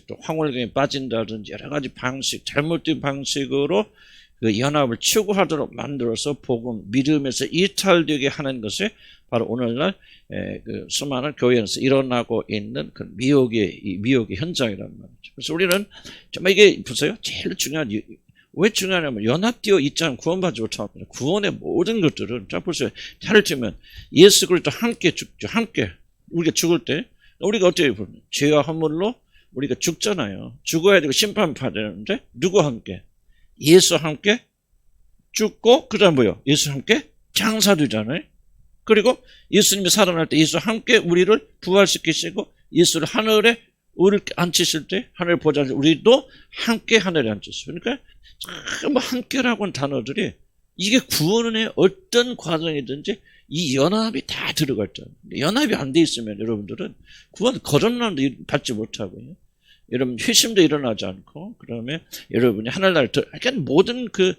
또 황홀경에 빠진다든지 여러 가지 방식, 잘못된 방식으로 그 연합을 추구하도록 만들어서 복음, 믿음에서 이탈되게 하는 것이 바로 오늘날 그 수많은 교회에서 일어나고 있는 그 미혹의 현장이란 말이죠. 그래서 우리는 정말 이게 보세요. 제일 중요한 왜 중요하냐면 연합되어 있지 않으면 구원받지 못합니다. 구원의 모든 것들은 자 보세요. 차를 치면 예수 그리스도 함께 죽죠. 함께 우리가 죽을 때 우리가 어떻게 보면 죄와 허물로 우리가 죽잖아요. 죽어야 되고 심판받아야 되는데 누구와 함께? 예수와 함께 죽고 그 다음 뭐요? 예수와 함께 장사되잖아요. 그리고 예수님이 살아날 때 예수와 함께 우리를 부활시키시고 예수를 하늘에 우리를 앉히실 때 하늘에 보좌 우리도 함께 하늘에 앉혔어요. 그러니까 참 함께라고 하는 단어들이 이게 구원의 어떤 과정이든지 이 연합이 다 들어갈 줄. 연합이 안 돼 있으면 여러분들은 구원 거듭남도 받지 못하고요. 여러분 회심도 일어나지 않고 그다음에 여러분이 하늘날 그러니까 모든 그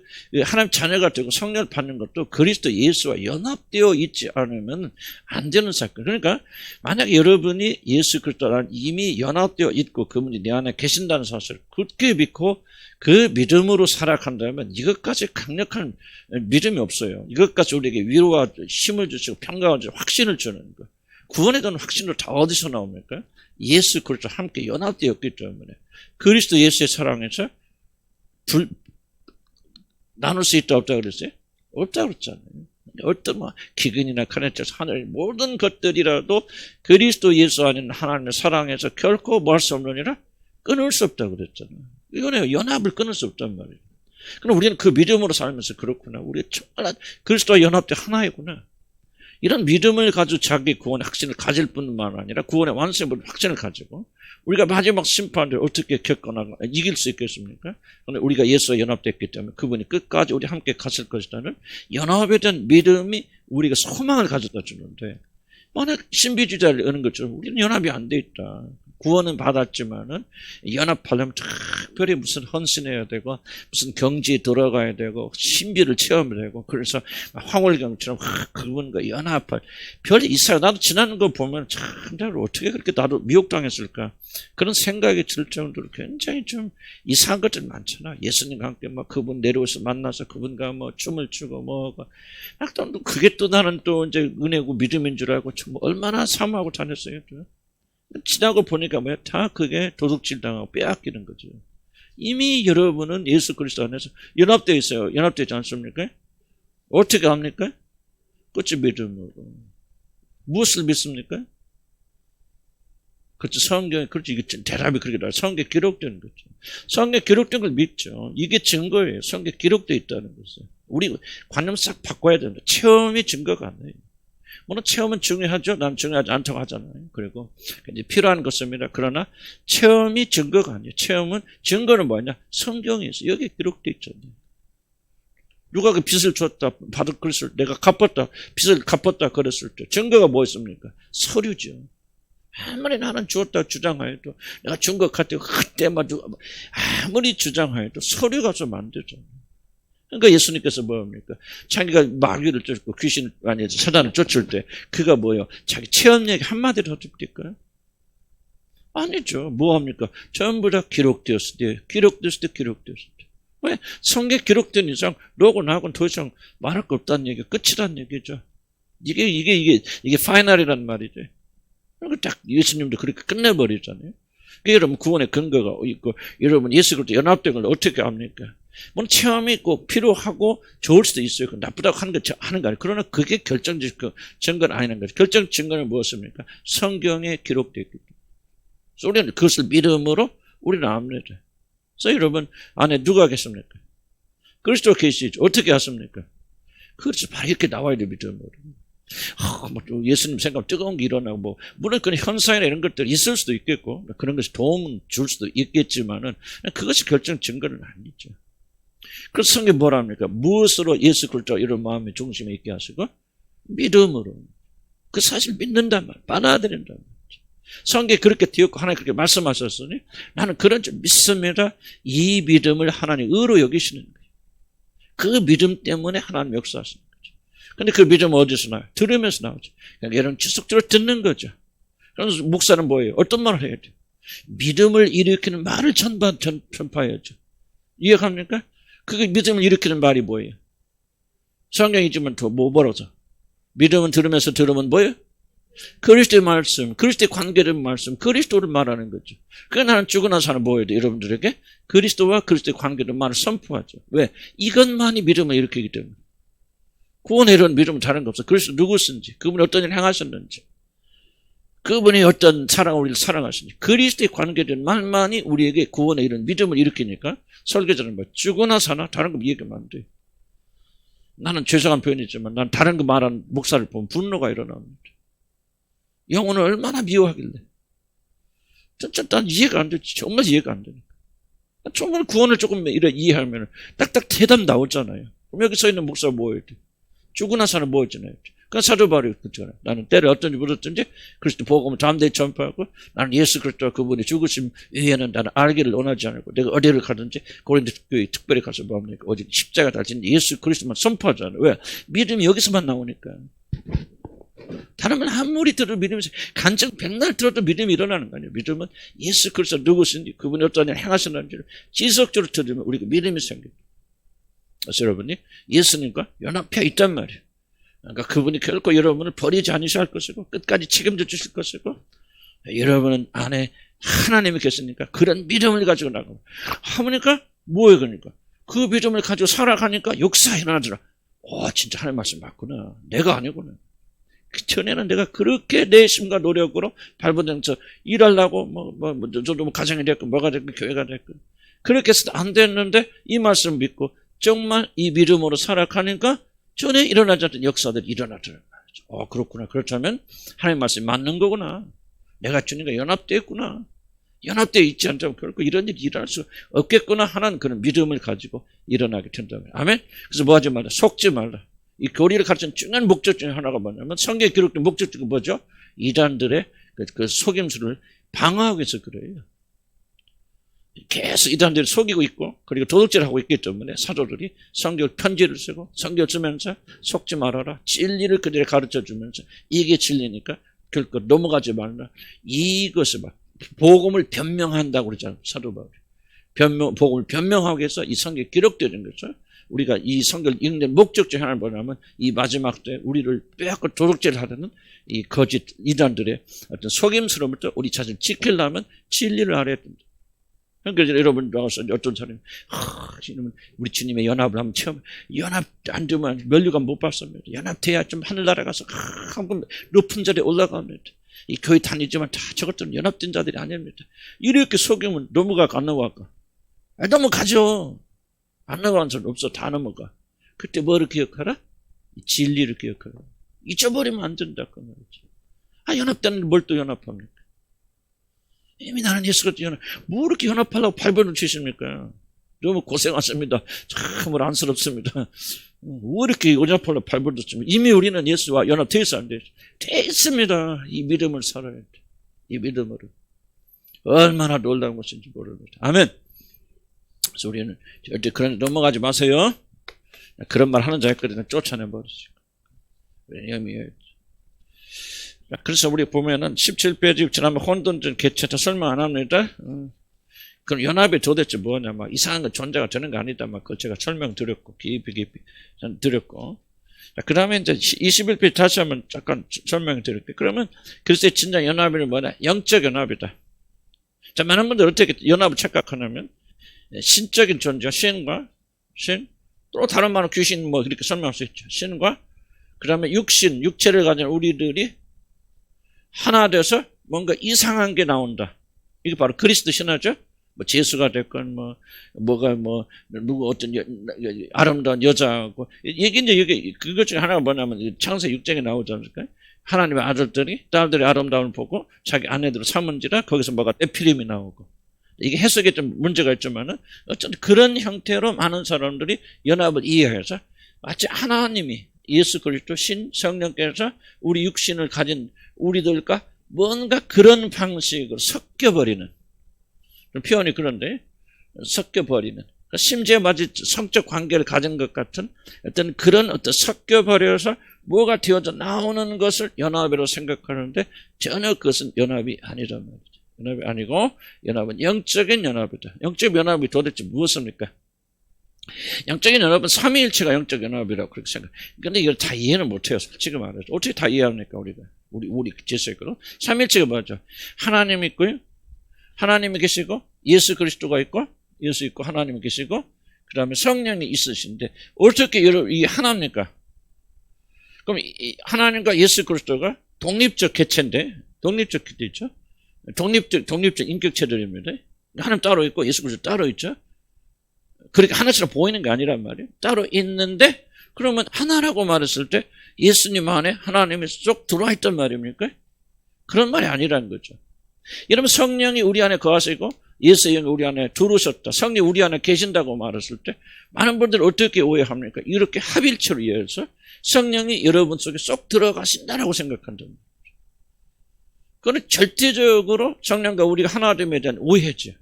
하나님 자녀가 되고 성령을 받는 것도 그리스도 예수와 연합되어 있지 않으면 안 되는 사건. 그러니까 만약에 여러분이 예수 그리스도랑 이미 연합되어 있고 그분이 내 안에 계신다는 사실을 굳게 믿고 그 믿음으로 살아간다면 이것까지 강력한 믿음이 없어요. 이것까지 우리에게 위로와 힘을 주시고 평강을 주시고 확신을 주는 거. 구원에 대한 확신을 다 어디서 나옵니까? 예수 그리스도와 함께 연합되었기 때문에 그리스도 예수의 사랑에서 나눌 수 있다 없다 그랬어요? 없다 그랬잖아요. 어떤 기근이나 가난자 하늘 모든 것들이라도 그리스도 예수 안에 하나님의 사랑에서 결코 뭐 할 수 없느니라 끊을 수 없다 그랬잖아요. 이거는 연합을 끊을 수 없단 말이에요. 그럼 우리는 그 믿음으로 살면서 그렇구나. 우리가 정말 그리스도와 연합돼 하나이구나. 이런 믿음을 가지고 자기 구원의 확신을 가질 뿐만 아니라 구원의 완성의 확신을 가지고 우리가 마지막 심판을 어떻게 겪거나 이길 수 있겠습니까? 그런데 우리가 예수와 연합됐기 때문에 그분이 끝까지 우리 함께 갔을 것이라는 연합에 대한 믿음이 우리가 소망을 가져다 주는데 만약 신비주의자를 여는 것처럼 우리는 연합이 안 돼 있다. 구원은 받았지만은 연합하려면 특별히 무슨 헌신해야 되고 무슨 경지에 들어가야 되고 신비를 체험해야 되고 그래서 황홀경처럼 그분과 연합할 별 이상 나도 지나는 거 보면 참대로 어떻게 그렇게 나도 미혹당했을까 그런 생각이 들 정도로 굉장히 좀 이상한 것들 많잖아. 예수님과 함께 막 그분 내려오서 만나서 그분과 뭐 춤을 추고 뭐가 또 그게 또 나는 또 이제 은혜고 믿음인 줄 알고 좀 얼마나 사모하고 다녔어요. 지나고 보니까 뭐야? 다 그게 도둑질 당하고 빼앗기는 거죠. 이미 여러분은 예수 그리스도 안에서 연합되어 있어요. 연합되지 않습니까? 어떻게 합니까? 끝이 믿음으로. 무엇을 믿습니까? 그렇죠. 성경에, 그렇죠. 이게 대답이 그렇게 나와요. 성경에 기록된 거죠. 성경에 기록된 걸 믿죠. 이게 증거예요. 성경에 기록되어 있다는 것은. 우리 관념 싹 바꿔야 된다. 체험이 증거가 아니에요. 물론 체험은 중요하죠. 난 중요하지 않다고 하잖아요. 그리고 이제 필요한 것입니다. 그러나 체험이 증거가 아니에요. 체험은 증거는 뭐냐? 성경에 있어. 여기 기록되어 있잖아요. 누가 그 빚을 줬다, 받을 그랬을 때, 내가 갚았다, 빚을 갚았다 그랬을 때 증거가 뭐였습니까? 서류죠. 아무리 나는 주었다 주장하여도 내가 준 것 같아요. 그때만 아무리 주장하여도 서류가 좀 안 되잖아요. 그러니까 예수님께서 뭐합니까? 자기가 마귀를 쫓고 귀신을 아니 사단을 쫓을 때 그가 뭐예요? 자기 체험 얘기 한마디로 해줄까요? 아니죠. 뭐합니까? 전부 다 기록되었을 때 왜? 성경에 기록된 이상 너하고 나하고는 더 이상 말할 거 없다는 얘기, 끝이란 얘기죠. 이게 파이널이란 말이죠. 그러니까 딱 예수님도 그렇게 끝내버리잖아요. 여러분 구원의 근거가 있고 여러분 예수 그리스도 연합된 걸 어떻게 합니까? 물론 체험이 꼭 필요하고 좋을 수도 있어요. 나쁘다고 하는 거 아니에요. 그러나 그게 결정적 증거는 아니는 거죠. 결정 증거는 무엇입니까? 성경에 기록되어 있기 때문에. 그래서 우리는 그것을 믿음으로 우리는 압니다. 그래서 여러분 안에 누가 계십니까? 그리스도 계시죠. 어떻게 하십니까? 그렇죠. 바로 이렇게 나와야 돼요. 믿음으로. 뭐 예수님 생각 뜨거운 게 일어나고 물론 그런 현상이나 이런 것들이 있을 수도 있겠고 그런 것이 도움을 줄 수도 있겠지만은 그것이 결정 증거는 아니죠. 그래서 성경이 뭐랍니까? 무엇으로 예수 그리스도 이런 마음의 중심에 있게 하시고 믿음으로 그 사실 믿는단 말, 받아들인단 말이죠. 성경이 그렇게 되었고 하나님 그렇게 말씀하셨으니 나는 그런 줄 믿습니다. 이 믿음을 하나님 의로 여기시는 거예요. 그 믿음 때문에 하나님 역사하시는 거예요. 근데 그 믿음은 어디서 나와요? 들으면서 나오죠. 그러니까 여러분 지속적으로 듣는 거죠. 그래서 목사는 뭐예요? 어떤 말을 해야 돼요? 믿음을 일으키는 말을 전파해야죠. 이해갑니까? 그게 믿음을 일으키는 말이 뭐예요? 성경이 있지만 더 뭐 벌어져? 믿음은 들으면서 들으면 뭐예요? 그리스도의 말씀, 그리스도의 관계된 말씀, 그리스도를 말하는 거죠. 그러니까 나는 죽으나 사는 뭐 해야 돼? 여러분들에게 그리스도와 그리스도의 관계된 말을 선포하죠. 왜? 이것만이 믿음을 일으키기 때문에. 구원에 이런 믿음은 다른 거 없어. 그리스도 누구신지, 그분이 어떤 일을 행하셨는지, 그분이 어떤 우리를 사랑하시는지, 그리스도의 관계된 말만이 우리에게 구원에 이런 믿음을 일으키니까 설교자는 뭐 죽으나 사나 다른 거 얘기하면 안 돼. 나는 죄송한 표현이지만 난 다른 거 말하는 목사를 보면 분노가 일어납니다. 영혼을 얼마나 미워하길래. 진짜 난 이해가 안 되지. 정말 이해가 안 되니까. 정말 구원을 조금 이해하면 딱딱 대답 나오잖아요. 그럼 여기 서 있는 목사가 뭐 해야 돼? 죽으나 사는 뭐 했잖아요. 그건 사도 바울이 그랬잖아요. 나는 때를 어떤지 물었든지 그리스도 복음을 담대히 전파하고 나는 예수 그리스도와 그분이 죽으심 위에는 나는 알기를 원하지 않고 내가 어디를 가든지 고린도 교회 특별히 가서 뭡니까? 어디 십자가 달린 예수 그리스도만 선포하잖아요. 왜? 믿음이 여기서만 나오니까. 다른 말 아무리 들어도 믿음이 간증 백날 들어도 믿음이 일어나는 거 아니에요. 믿음은 예수 그리스도 누구신지 그분이 어떤 일을 행하셨는지를 지속적으로 들으면 우리가 믿음이 생깁니다. 그래서 여러분이 예수님과 연합해 있단 말이에요. 그러니까 그분이 결코 여러분을 버리지 않으실 것이고 끝까지 책임져 주실 것이고 여러분 안에 하나님이 계시니까 그런 믿음을 가지고 나가고 하니까 뭐예요? 그러니까 그 믿음을 가지고 살아가니까 역사 일어나더라. 진짜 하나님 말씀 맞구나. 내가 아니구나. 그 전에는 내가 그렇게 내 힘과 노력으로 발버둥쳐 일하려고 저도 가정이 됐고 뭐가 됐고 교회가 됐고 그렇게 해서 안 됐는데 이 말씀 믿고 정말 이 믿음으로 살아가니까 전에 일어나지 않던 역사들이 일어나더라고요. 그렇구나. 그렇다면 하나님 말씀이 맞는 거구나. 내가 주님과 연합되어 있구나. 연합되어 있지 않다면 결코 이런 일이 일어날 수 없겠구나 하는 그런 믿음을 가지고 일어나게 된다면. 아멘? 그래서 뭐 하지 말라. 속지 말라. 이 교리를 가르치는 중요한 목적 중에 하나가 뭐냐면 성경에 기록된 목적 중에 뭐죠? 이단들의 그 속임수를 방어하기 위해서 그래요. 계속 이단들이 속이고 있고 그리고 도둑질을 하고 있기 때문에 사도들이 성경 편지를 쓰고 성경 쓰면서 속지 말아라. 진리를 그들에게 가르쳐주면서 이게 진리니까 결코 넘어가지 말라. 이것을 막 복음을 변명한다고 그러잖아요. 사도 바울이. 복음을 변명하기 위해서 이 성경에 기록되는 거죠. 우리가 이 성경을 읽는 목적 중 하나는 뭐냐면 이 마지막 때 우리를 빼앗고 도둑질을 하려는 이 거짓 이단들의 어떤 속임수로부터 우리 자신을 지키려면 진리를 알아야 된다. 그러니까 여러분 나와서 어떤 사람이 우리 주님의 연합을 한번 체험 연합 안 되면 면류관 못 받습니다. 연합돼야 좀 하늘나라 가서 한번 높은 자리에 올라갑니다. 이 교회 다니지만 다 저것들은 연합된 자들이 아닙니다. 이렇게 속이면 넘어가 안 넘어갈까? 넘어가죠. 안 넘어가는 사람 없어. 다 넘어가. 그때 뭐를 기억하라? 이 진리를 기억하라. 잊어버리면 안 된다 그 말이죠. 연합되는 뭘 또 연합합니까? 이미 나는 예수 그리스도 연합. 뭐 이렇게 연합하려고 발버둥 치십니까? 너무 고생하십니다. 참으로 안쓰럽습니다. 왜 이렇게 연합하려고 발버둥 칩니까? 이미 우리는 예수와 연합되어 있어 안 되죠? 돼 있습니다. 이 믿음을 살아야 돼. 이 믿음으로. 얼마나 놀라운 것인지 모릅니다. 아멘. 그래서 우리는 절대 그런 넘어가지 마세요. 그런 말 하는 자였거든요. 쫓아내버리시고. 왜냐하면 그래서 우리 보면은 17페이지 지난번 혼돈전 개체차 설명 안 합니다. 그럼 연합이 도대체 뭐냐, 막 이상한 거 존재가 되는 거 아니다, 막 그걸 제가 설명드렸고 깊이 드렸고. 그 다음에 이제 21페이지 다시 한번 잠깐 설명드릴게요. 그러면 글쎄 진짜 연합이 뭐냐, 영적 연합이다. 자, 많은 분들 어떻게 연합을 착각하냐면 신적인 존재, 신과 신, 또 다른 말은 귀신 뭐 이렇게 설명할 수 있죠. 신과 그 다음에 육신, 육체를 가진 우리들이 하나 돼서 뭔가 이상한 게 나온다. 이게 바로 그리스도 신화죠. 뭐 재수가 됐건 누구 어떤 아름다운 여자하고 이게 이제 이게 그것 중에 하나가 뭐냐면 창세 6장에 나오지 않습니까? 하나님의 아들들이 딸들의 아름다움을 보고 자기 아내들을 삼은지라 거기서 뭐가 에피림이 나오고 이게 해석에 좀 문제가 있지만은 어쨌든 그런 형태로 많은 사람들이 연합을 이해해서 마치 하나님이 예수 그리스도 신 성령께서 우리 육신을 가진 우리들과 뭔가 그런 방식으로 섞여버리는 표현이 그런데 섞여버리는 심지어 마치 성적 관계를 가진 것 같은 어떤 그런 어떤 섞여버려서 뭐가 되어져 나오는 것을 연합이라고 생각하는데 전혀 그것은 연합이 아니란 말이죠. 연합이 아니고 연합은 영적인 연합이다. 영적 연합이 도대체 무엇입니까? 영적인 연합은 삼위일체가 영적 연합이라고 그렇게 생각해요. 그런데 이걸 다 이해는 못해요. 솔직히 말해서. 어떻게 다 이해합니까, 우리가? 우리 질서있거든. 삼위일체가 뭐죠? 하나님이 있고요. 하나님이 계시고, 예수 그리스도가 있고, 예수 있고, 하나님이 계시고, 그 다음에 성령이 있으신데, 어떻게 이게 하나입니까? 그럼 하나님과 예수 그리스도가 독립적 개체인데, 독립적 개체죠? 독립적 인격체들입니다. 하나님 따로 있고, 예수 그리스도 따로 있죠? 그렇게 하나처럼 보이는 게 아니란 말이에요. 따로 있는데 그러면 하나라고 말했을 때 예수님 안에 하나님이 쏙 들어와 있단 말입니까? 그런 말이 아니라는 거죠. 여러분 성령이 우리 안에 거하시고 예수의 영이 우리 안에 들어오셨다. 성령이 우리 안에 계신다고 말했을 때 많은 분들은 어떻게 오해합니까? 이렇게 합일체로 이해해서 성령이 여러분 속에 쏙 들어가신다라고 생각한다는 거죠. 그건 절대적으로 성령과 우리가 하나됨에 대한 오해죠.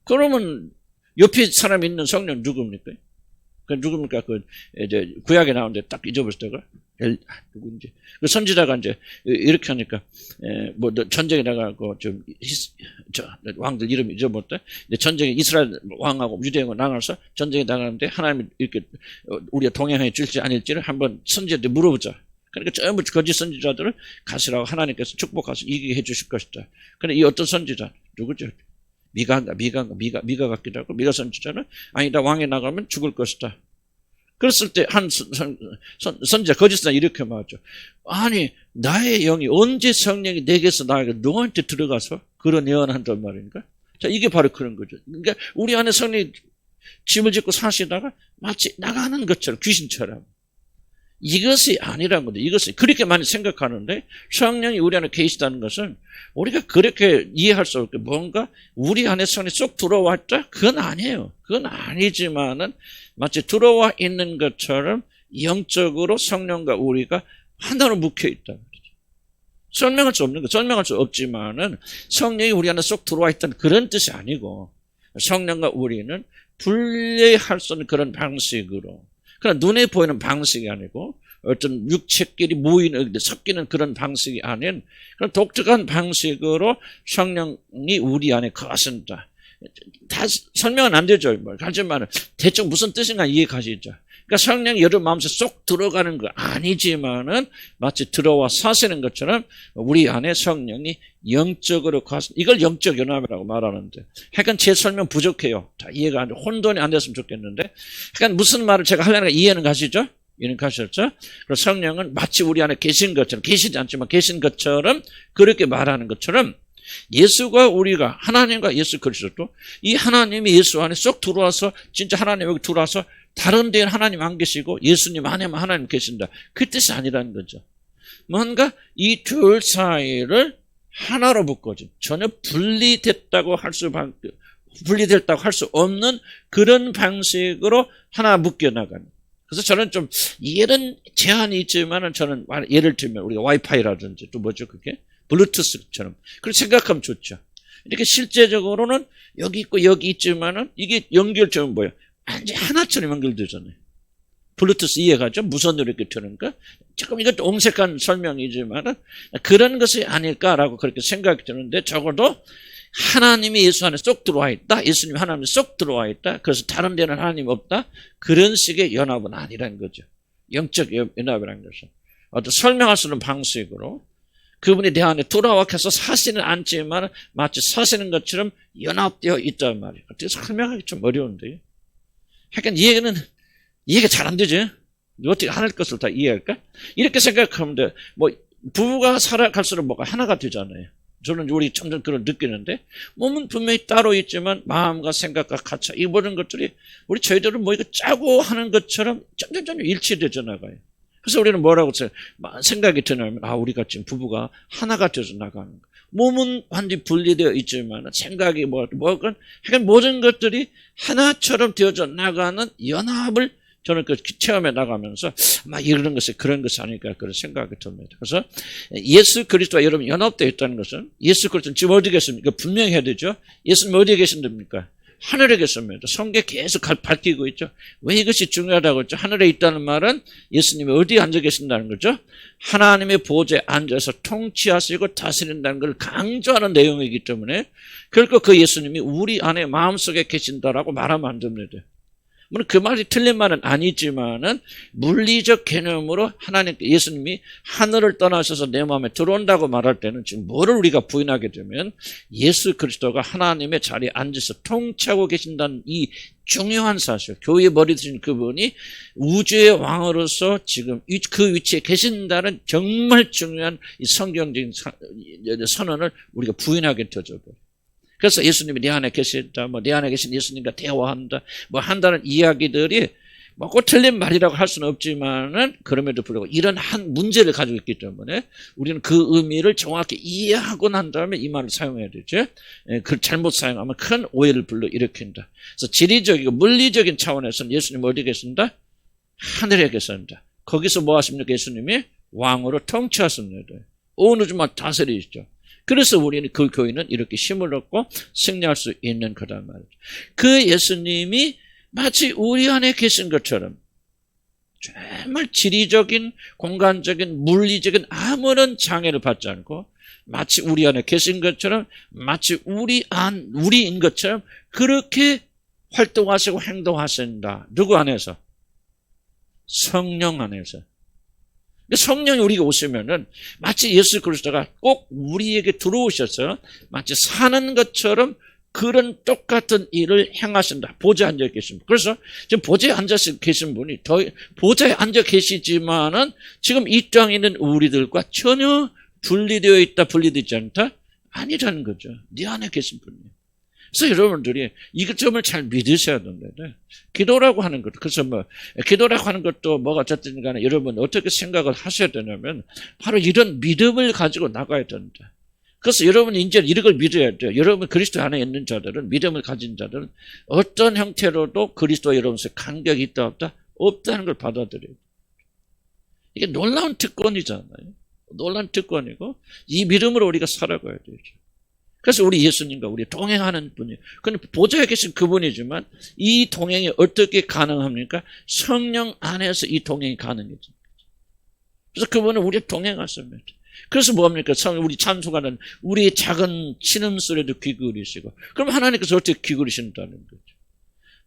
그러면 옆에 사람이 있는 성령 누굽니까? 그 누굽니까? 이제 구약에 나오는데 딱 잊어버렸다가 누군지 그 선지자가 이제 이렇게 하니까 뭐 전쟁에 나가고 왕들 이름 잊어버렸다. 이제 전쟁에 이스라엘 왕하고 유대인과 나가서 전쟁에 나가는데 하나님이 이렇게 우리가 동행해 줄지 아닐지를 한번 선지자한테 물어보자. 그러니까 전부 거짓 선지자들을 가시라고 하나님께서 축복하셔서 이기게 해주실 것이다. 그런데 이 어떤 선지자 누구죠? 미가 같기도 하고, 미가 선지자는 아니다, 왕에 나가면 죽을 것이다. 그랬을 때 한 선지자, 거짓 선지자 이렇게 말하죠. 아니, 나의 영이 언제 성령이 내게서 나에게 너한테 들어가서 그런 예언한단 말입니까? 자, 이게 바로 그런 거죠. 그러니까 우리 안에 성령이 짐을 짓고 사시다가 마치 나가는 것처럼, 귀신처럼. 이것이 아니란 건데, 이것이 그렇게 많이 생각하는데 성령이 우리 안에 계시다는 것은 우리가 그렇게 이해할 수 없게 뭔가 우리 안에 성령이 쏙 들어왔다? 그건 아니에요. 그건 아니지만은 마치 들어와 있는 것처럼 영적으로 성령과 우리가 하나로 묶여 있다. 설명할 수 없는 거, 설명할 수 없지만은 성령이 우리 안에 쏙 들어와 있다는 그런 뜻이 아니고 성령과 우리는 분리할 수 없는 그런 방식으로 그러나 눈에 보이는 방식이 아니고 어떤 육체끼리 모이는 섞이는 그런 방식이 아닌 그런 독특한 방식으로 성령이 우리 안에 거하신다. 다 설명은 안 되죠. 하지만 대충 무슨 뜻인가 이해가시죠. 그러니까 성령이 여러분 마음속에 쏙 들어가는 거 아니지만은 마치 들어와 사시는 것처럼 우리 안에 성령이 영적으로 거하신다. 이걸 영적 연합이라고 말하는데 약간 제 설명 부족해요. 다 이해가 안 돼. 혼돈이 안 됐으면 좋겠는데 약간 무슨 말을 제가 하려는 가 이해는 가시죠? 이해는 가셨죠? 그래서 성령은 마치 우리 안에 계신 것처럼 계시지 않지만 계신 것처럼 그렇게 말하는 것처럼 예수가 우리가 하나님과 예수 그리스도 이 하나님이 예수 안에 쏙 들어와서 진짜 하나님 여기 들어와서 다른 데는 하나님 안 계시고 예수님 안에만 하나님 계신다. 그 뜻이 아니라는 거죠. 뭔가 이 둘 사이를 하나로 묶어진 전혀 분리됐다고 할 수 없는 그런 방식으로 하나 묶여나가는. 그래서 저는 좀 이해는 제한이 있지만은 저는 예를 들면 우리가 와이파이라든지 또 뭐죠 그게? 블루투스처럼 그렇게 생각하면 좋죠. 이렇게 실제적으로는 여기 있고 여기 있지만은 이게 연결점은 뭐예요? 완전 하나처럼 연결되잖아요. 블루투스 이해가죠? 무선으로 이렇게 되는가? 조금 이것도 옹색한 설명이지만은 그런 것이 아닐까라고 그렇게 생각이 드는데 적어도 하나님이 예수 안에 쏙 들어와 있다. 예수님이 하나님이 쏙 들어와 있다. 그래서 다른 데는 하나님 없다. 그런 식의 연합은 아니라는 거죠. 영적 연합이라는 것은 어떤 설명할 수 있는 방식으로 그분이 내 안에 돌아와서 사시는 않지만 마치 사시는 것처럼 연합되어 있단 말이에요. 어떻게 설명하기 좀 어려운데요. 약간 이해가 잘 안 되죠. 어떻게 하늘 것을 다 이해할까? 이렇게 생각하면 돼. 뭐 부부가 살아갈수록 뭐가 하나가 되잖아요. 저는 우리 점점 그런 느끼는데 몸은 분명히 따로 있지만 마음과 생각과 가치 이 모든 것들이 우리 저희들은 뭐 이거 짜고 하는 것처럼 점점 일치되져 나가요. 그래서 우리는 뭐라고 생각이 드냐면 우리가 지금 부부가 하나가 되어서 나가는 거. 몸은 완전히 분리되어 있지만 생각이 뭐건 하여간 모든 것들이 하나처럼 되어져 나가는 연합을 저는 그 체험에 나가면서 아마 이런 것이 그런 것이 아닐까 그런 생각이 듭니다. 그래서 예수 그리스도와 여러분 연합되어 있다는 것은 예수 그리스도는 지금 어디 계십니까? 분명히 해야 되죠. 예수님 어디에 계신답니까? 하늘에 계십니다. 성경에 계속 밝히고 있죠. 왜 이것이 중요하다고 했죠? 하늘에 있다는 말은 예수님이 어디에 앉아 계신다는 거죠? 하나님의 보좌에 앉아서 통치하시고 다스린다는 걸 강조하는 내용이기 때문에 결코 그 예수님이 우리 안에 마음속에 계신다라고 말하면 안 됩니다. 물론 그 말이 틀린 말은 아니지만은 물리적 개념으로 하나님 예수님이 하늘을 떠나셔서 내 마음에 들어온다고 말할 때는 지금 뭐를 우리가 부인하게 되면 예수 그리스도가 하나님의 자리에 앉아서 통치하고 계신다는 이 중요한 사실, 교회의 머리 되신 그분이 우주의 왕으로서 지금 그 위치에 계신다는 정말 중요한 이 성경적인 선언을 우리가 부인하게 되어져버려요. 그래서 예수님이 내 안에 계신다, 내 안에 계신 예수님과 대화한다, 한다는 이야기들이 꼭 틀린 말이라고 할 수는 없지만은 그럼에도 불구하고 이런 한 문제를 가지고 있기 때문에 우리는 그 의미를 정확히 이해하고 난 다음에 이 말을 사용해야 되죠. 그 잘못 사용하면 큰 오해를 불러일으킨다. 그래서 지리적이고 물리적인 차원에서는 예수님 어디 계신다? 하늘에 계신다. 거기서 뭐 하십니까? 예수님이 왕으로 통치하십니다. 온 우주만 다스리시죠. 그래서 우리는 그 교회는 이렇게 힘을 얻고 승리할 수 있는 거란 말이죠. 그 예수님이 마치 우리 안에 계신 것처럼 정말 지리적인, 공간적인, 물리적인 아무런 장애를 받지 않고 마치 우리 안에 계신 것처럼 마치 우리인 것처럼 그렇게 활동하시고 행동하신다. 누구 안에서? 성령 안에서. 성령이 우리가 오시면은 마치 예수 그리스도가 꼭 우리에게 들어오셔서 마치 사는 것처럼 그런 똑같은 일을 행하신다. 보좌에 앉아 계십니다. 그래서 지금 보좌에 앉아 계신 분이 보좌에 앉아 계시지만은 지금 이 땅에 있는 우리들과 전혀 분리되어 있다, 분리되지 않다? 아니라는 거죠. 네 안에 계신 분이에요. 그래서 여러분들이 이것 점을 잘 믿으셔야 됩니다. 기도라고 하는 것, 그래서 기도라고 하는 것도 뭐가 어쨌든 간에 여러분 어떻게 생각을 하셔야 되냐면 바로 이런 믿음을 가지고 나가야 된다. 그래서 여러분이 이제 이런 걸 믿어야 돼요. 여러분 그리스도 안에 있는 자들은, 믿음을 가진 자들은 어떤 형태로도 그리스도와 여러분의 간격이 있다 없다? 없다는 걸 받아들여요. 이게 놀라운 특권이잖아요. 놀라운 특권이고 이 믿음으로 우리가 살아가야 되죠. 그래서 우리 예수님과 우리 동행하는 분이에요. 그런데 보좌에 계신 그분이지만 이 동행이 어떻게 가능합니까? 성령 안에서 이 동행이 가능해집니다. 그래서 그분은 우리 동행하십니다. 그래서 뭐합니까? 우리 찬송가는 우리의 작은 신음소리도 귀 기울이시고, 그럼 하나님께서 어떻게 귀 기울이신다는 거죠?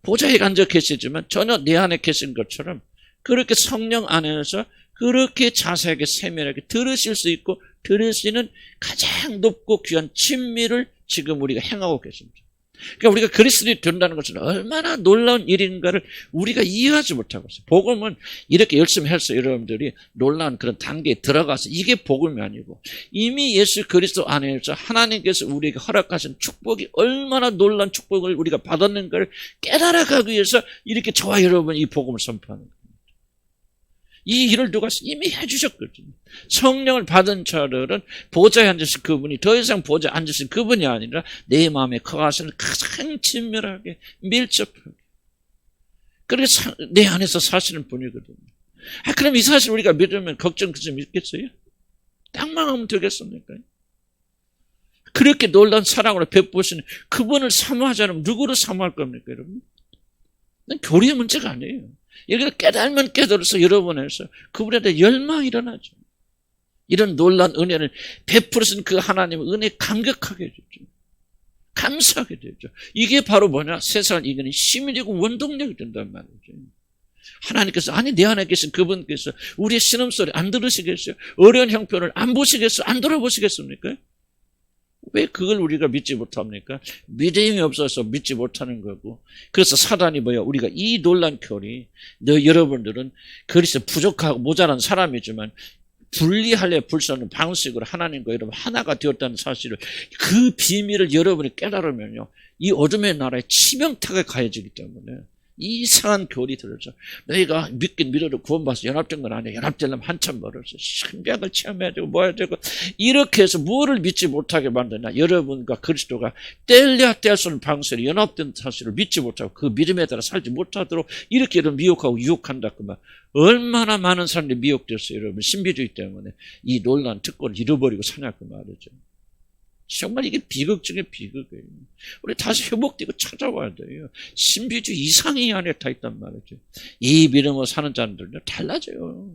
보좌에 앉아 계시지만 전혀 내 안에 계신 것처럼 그렇게 성령 안에서 그렇게 자세하게 세밀하게 들으실 수 있고 들으시는 가장 높고 귀한 친밀을 지금 우리가 행하고 계십니다. 그러니까 우리가 그리스도인이 된다는 것은 얼마나 놀라운 일인가를 우리가 이해하지 못하고 있어요. 복음은 이렇게 열심히 해서 여러분들이 놀라운 그런 단계에 들어가서 이게 복음이 아니고 이미 예수 그리스도 안에서 하나님께서 우리에게 허락하신 축복이 얼마나 놀라운 축복을 우리가 받았는가를 깨달아가기 위해서 이렇게 저와 여러분이 이 복음을 선포하는 거예요. 이 일을 누가 이미 해주셨거든요. 성령을 받은 자들은 보좌에 앉으신 그분이 더 이상 보좌에 앉으신 그분이 아니라 내 마음에 거하시는 가장 친밀하게 밀접하게 그렇게 내 안에서 사시는 분이거든요. 그럼 이 사실 우리가 믿으면 걱정 그저 믿겠어요? 땅만 하면 되겠습니까? 그렇게 놀라운 사랑으로 베푸시는 그분을 사모하지 않으면 누구를 사모할 겁니까, 여러분? 교리의 문제가 아니에요. 여기를 깨달으면 깨달아서 여러분에서 그분에 대해 열망이 일어나죠. 이런 놀라운 은혜를 베풀으신 그 하나님의 은혜에 감격하게 해주죠. 감사하게 되죠. 이게 바로 뭐냐? 세상을 이기는 힘이 되고 원동력이 된단 말이죠. 하나님께서 아니 내 안에 계신 그분께서 우리의 신음소리 안 들으시겠어요? 어려운 형편을 안 보시겠어요? 안 돌아보시겠습니까? 왜 그걸 우리가 믿지 못합니까? 믿음이 없어서 믿지 못하는 거고. 그래서 사단이 뭐야? 우리가 이 놀란 교리, 여러분들은 그리스도 부족하고 모자란 사람이지만 분리할래 불사는 방식으로 하나님과 여러분 하나가 되었다는 사실을 그 비밀을 여러분이 깨달으면요. 이 어둠의 나라에 치명타가 가해지기 때문에 이상한 교리 들어서 너희가 믿긴 믿어도 구원받아서 연합된 건 아니야. 연합되려면 한참 멀어서 신비학을 체험해야 되고 뭐 해야 되고 이렇게 해서 뭐를 믿지 못하게 만드냐. 여러분과 그리스도가 뗄래야 뗄 수 없는 방식으로 연합된 사실을 믿지 못하고 그 믿음에 따라 살지 못하도록 이렇게 여러분 미혹하고 유혹한다. 그만 얼마나 많은 사람들이 미혹됐어요. 여러분 신비주의 때문에 이 놀라운 특권을 잃어버리고 사냐 그 말이죠. 정말 이게 비극 중에 비극이에요. 우리 다시 회복되고 찾아와야 돼요. 신비주의 이상이 안에 다 있단 말이죠. 이 믿음으로 사는 자들은요, 달라져요.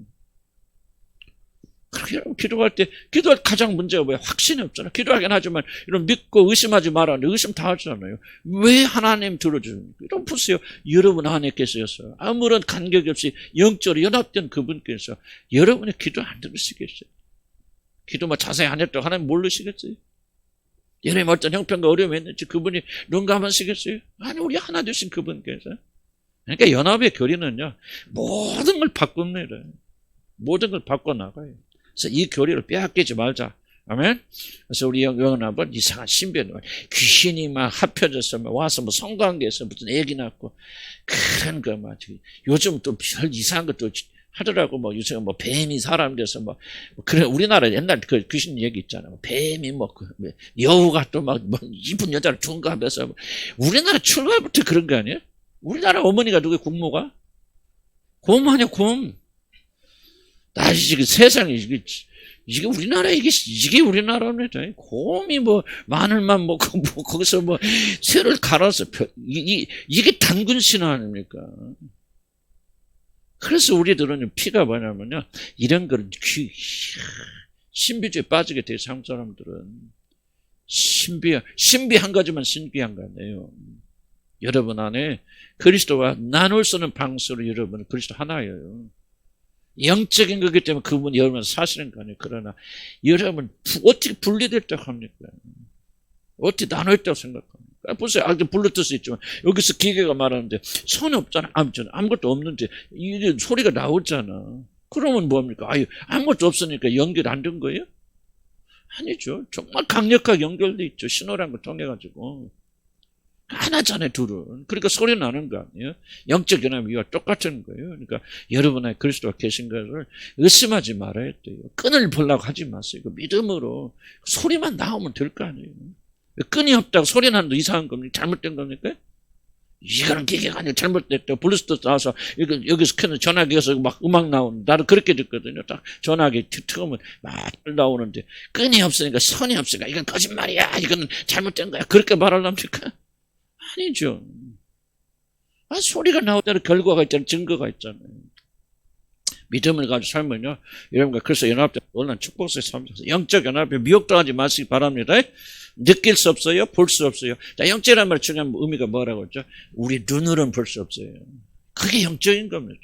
그렇게 기도할 때, 기도할 가장 문제가 뭐야? 확신이 없잖아. 기도하긴 하지만, 이런 믿고 의심하지 말아. 의심 다 하잖아요. 왜 하나님 들어주는? 이런 보세요. 여러분 안에 계셔서 아무런 간격이 없이 영적으로 연합된 그분께서 여러분의 기도 안 들으시겠어요? 기도 뭐 자세히 안 했다고 하나님 모르시겠어요? 여러분 어떤 형편과 어려움이 있는지 그분이 눈 감으시겠어요? 아니, 우리 하나 되신 그분께서. 그러니까 연합의 교리는요, 모든 걸 바꿉니다. 모든 걸 바꿔나가요. 그래서 이 교리를 빼앗기지 말자. 아멘? 그래서 우리 연합은 이상한 신비한 귀신이 막 합혀져서 막 와서 뭐 성관계에서 무슨 애기 낳고 그런 거 막 요즘 또 별 이상한 것도 하더라고. 뭐 요새 뭐 뱀이 사람 돼서 뭐 그래. 우리나라 옛날 그 귀신 얘기 있잖아요. 뱀이 뭐 여우가 또 막 뭐 이쁜 여자를 둔가하면서 우리나라 출발부터 그런 거 아니에요? 우리나라 어머니가 누구예요? 국모가? 곰 아니야, 곰. 나 지금 세상에 이게 우리나라 이게 우리나라입니다. 곰이 뭐 마늘만 먹고 뭐 거기서 뭐 새를 갈아서 이게 단군 신화 아닙니까? 그래서 우리들은 피가 뭐냐면요, 이런 걸 신비주의에 빠지게 돼요. 한국 사람들은 신비 한 가지만 신비한 거 아니에요. 여러분 안에 그리스도와 나눌 수 없는 방식으로 여러분은 그리스도 하나예요. 영적인 거기 때문에 그분이 여러분 사시는 거 아니에요. 그러나 여러분 어떻게 분리됐다고 합니까? 어떻게 나눠있다고 생각합니까? 보세요. 블루투스 있지만 여기서 기계가 말하는데 손이 없잖아. 아무것도 없는데 이게 소리가 나오잖아. 그러면 뭐합니까? 아무것도 없으니까 연결 안 된 거예요? 아니죠. 정말 강력하게 연결돼 있죠. 신호라는 걸 통해 가지고. 하나잖아요, 둘은. 그러니까 소리 나는 거 아니에요? 영적 연합이와 똑같은 거예요. 그러니까 여러분 안에 그리스도가 계신 것을 의심하지 말아야 돼요. 끈을 보려고 하지 마세요. 믿음으로 소리만 나오면 될 거 아니에요. 끈이 없다고 소리 나는 이상한 겁니까? 잘못된 겁니까? 이거는 기계가 아니라 잘못됐다. 블루투스 나와서 여기서 켜는 전화기에서 막 음악 나오는. 나도 그렇게 듣거든요. 딱 전화기 틀으면 막 나오는데 끈이 없으니까 선이 없으니까 이건 거짓말이야. 이거는 잘못된 거야. 그렇게 말하려합니까? 아니죠. 소리가 나오다는 결과가 있잖아요. 증거가 있잖아요. 믿음을 가지고 살면요, 여러분과 그래서 연합된 놀란 축복의 삶에서 영적 연합에 미혹당하지 마시기 바랍니다. 느낄 수 없어요. 볼 수 없어요. 자, 영적이라는 말 중요한 의미가 뭐라고 했죠? 우리 눈으로는 볼 수 없어요. 그게 영적인 겁니다.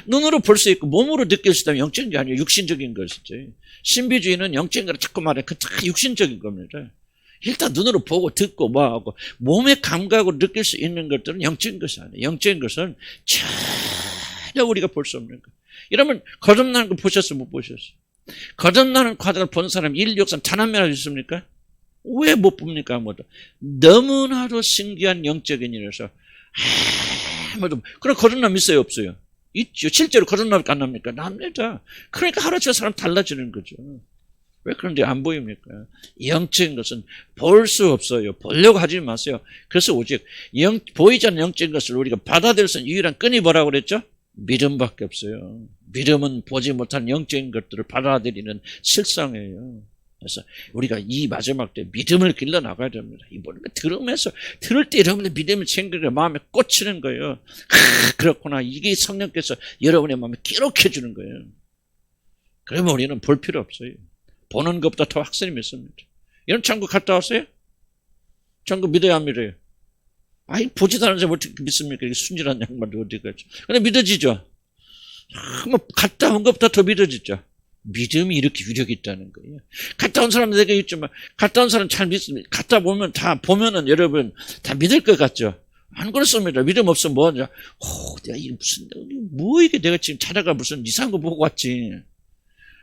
눈으로 볼 수 있고 몸으로 느낄 수 있다면 영적인 게 아니에요. 육신적인 것이죠. 신비주의는 영적인 거를 자꾸 말해. 그 다 육신적인 겁니다. 일단 눈으로 보고 듣고 뭐하고 몸의 감각으로 느낄 수 있는 것들은 영적인 것이 아니에요. 영적인 것은 전혀 우리가 볼 수 없는 것. 이러면 거듭나는 거 보셨어요? 못 보셨어요? 거듭나는 과정을 본 사람 인류 역사 단 한 명 있습니까? 왜 못 봅니까? 아무도. 너무나도 신기한 영적인 일이라서 아무도. 그럼 거듭남 있어요? 없어요? 있죠. 실제로 거듭납니까? 안 납니까? 납니다. 그러니까 하루아침에 사람 달라지는 거죠. 왜 그런데 안 보입니까? 영적인 것은 볼 수 없어요. 보려고 하지 마세요. 그래서 오직 보이지 않는 영적인 것을 우리가 받아들일 수 있는 유일한 끈이 뭐라고 그랬죠? 믿음밖에 없어요. 믿음은 보지 못한 영적인 것들을 받아들이는 실상이에요. 그래서 우리가 이 마지막 때 믿음을 길러 나가야 됩니다. 이번에 들으면서 들을 때 여러분의 믿음을 챙기고 마음에 꽂히는 거예요. 그렇구나. 이게 성령께서 여러분의 마음에 기록해 주는 거예요. 그러면 우리는 볼 필요 없어요. 보는 것보다 더 확실히 믿습니다. 여러분 천국 갔다 왔어요? 천국 믿어야 안 믿어요? 보지도 않은 사람 어떻게 믿습니까? 이게 순진한 양반들 어디 가죠? 근데 믿어지죠? 뭐 갔다 온 것보다 더 믿어지죠? 믿음이 이렇게 위력이 있다는 거예요. 갔다 온 사람들에게 있지만 갔다 온 사람 잘 믿습니다. 갔다 보면 다 보면은 여러분 다 믿을 것 같죠? 안 그렇습니다. 믿음 없으면 뭐하냐? 내가 이게 뭐 이게 내가 지금 자다가 무슨 이상한 거 보고 왔지.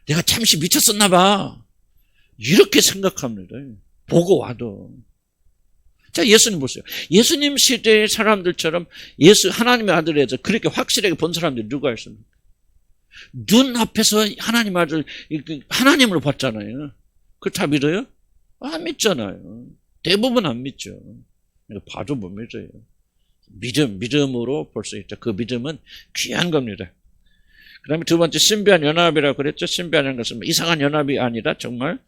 내가 잠시 미쳤었나 봐. 이렇게 생각합니다. 보고 와도. 자, 예수님 보세요. 예수님 시대의 사람들처럼 하나님의 아들에서 그렇게 확실하게 본 사람들이 누가 있습니까? 눈앞에서 하나님 아들, 하나님을 봤잖아요. 그걸 다 믿어요? 안 믿잖아요. 대부분 안 믿죠. 봐도 못 믿어요. 믿음으로 볼 수 있다. 그 믿음은 귀한 겁니다. 그 다음에 두 번째 신비한 연합이라고 그랬죠. 신비한 것은 이상한 연합이 아니라 정말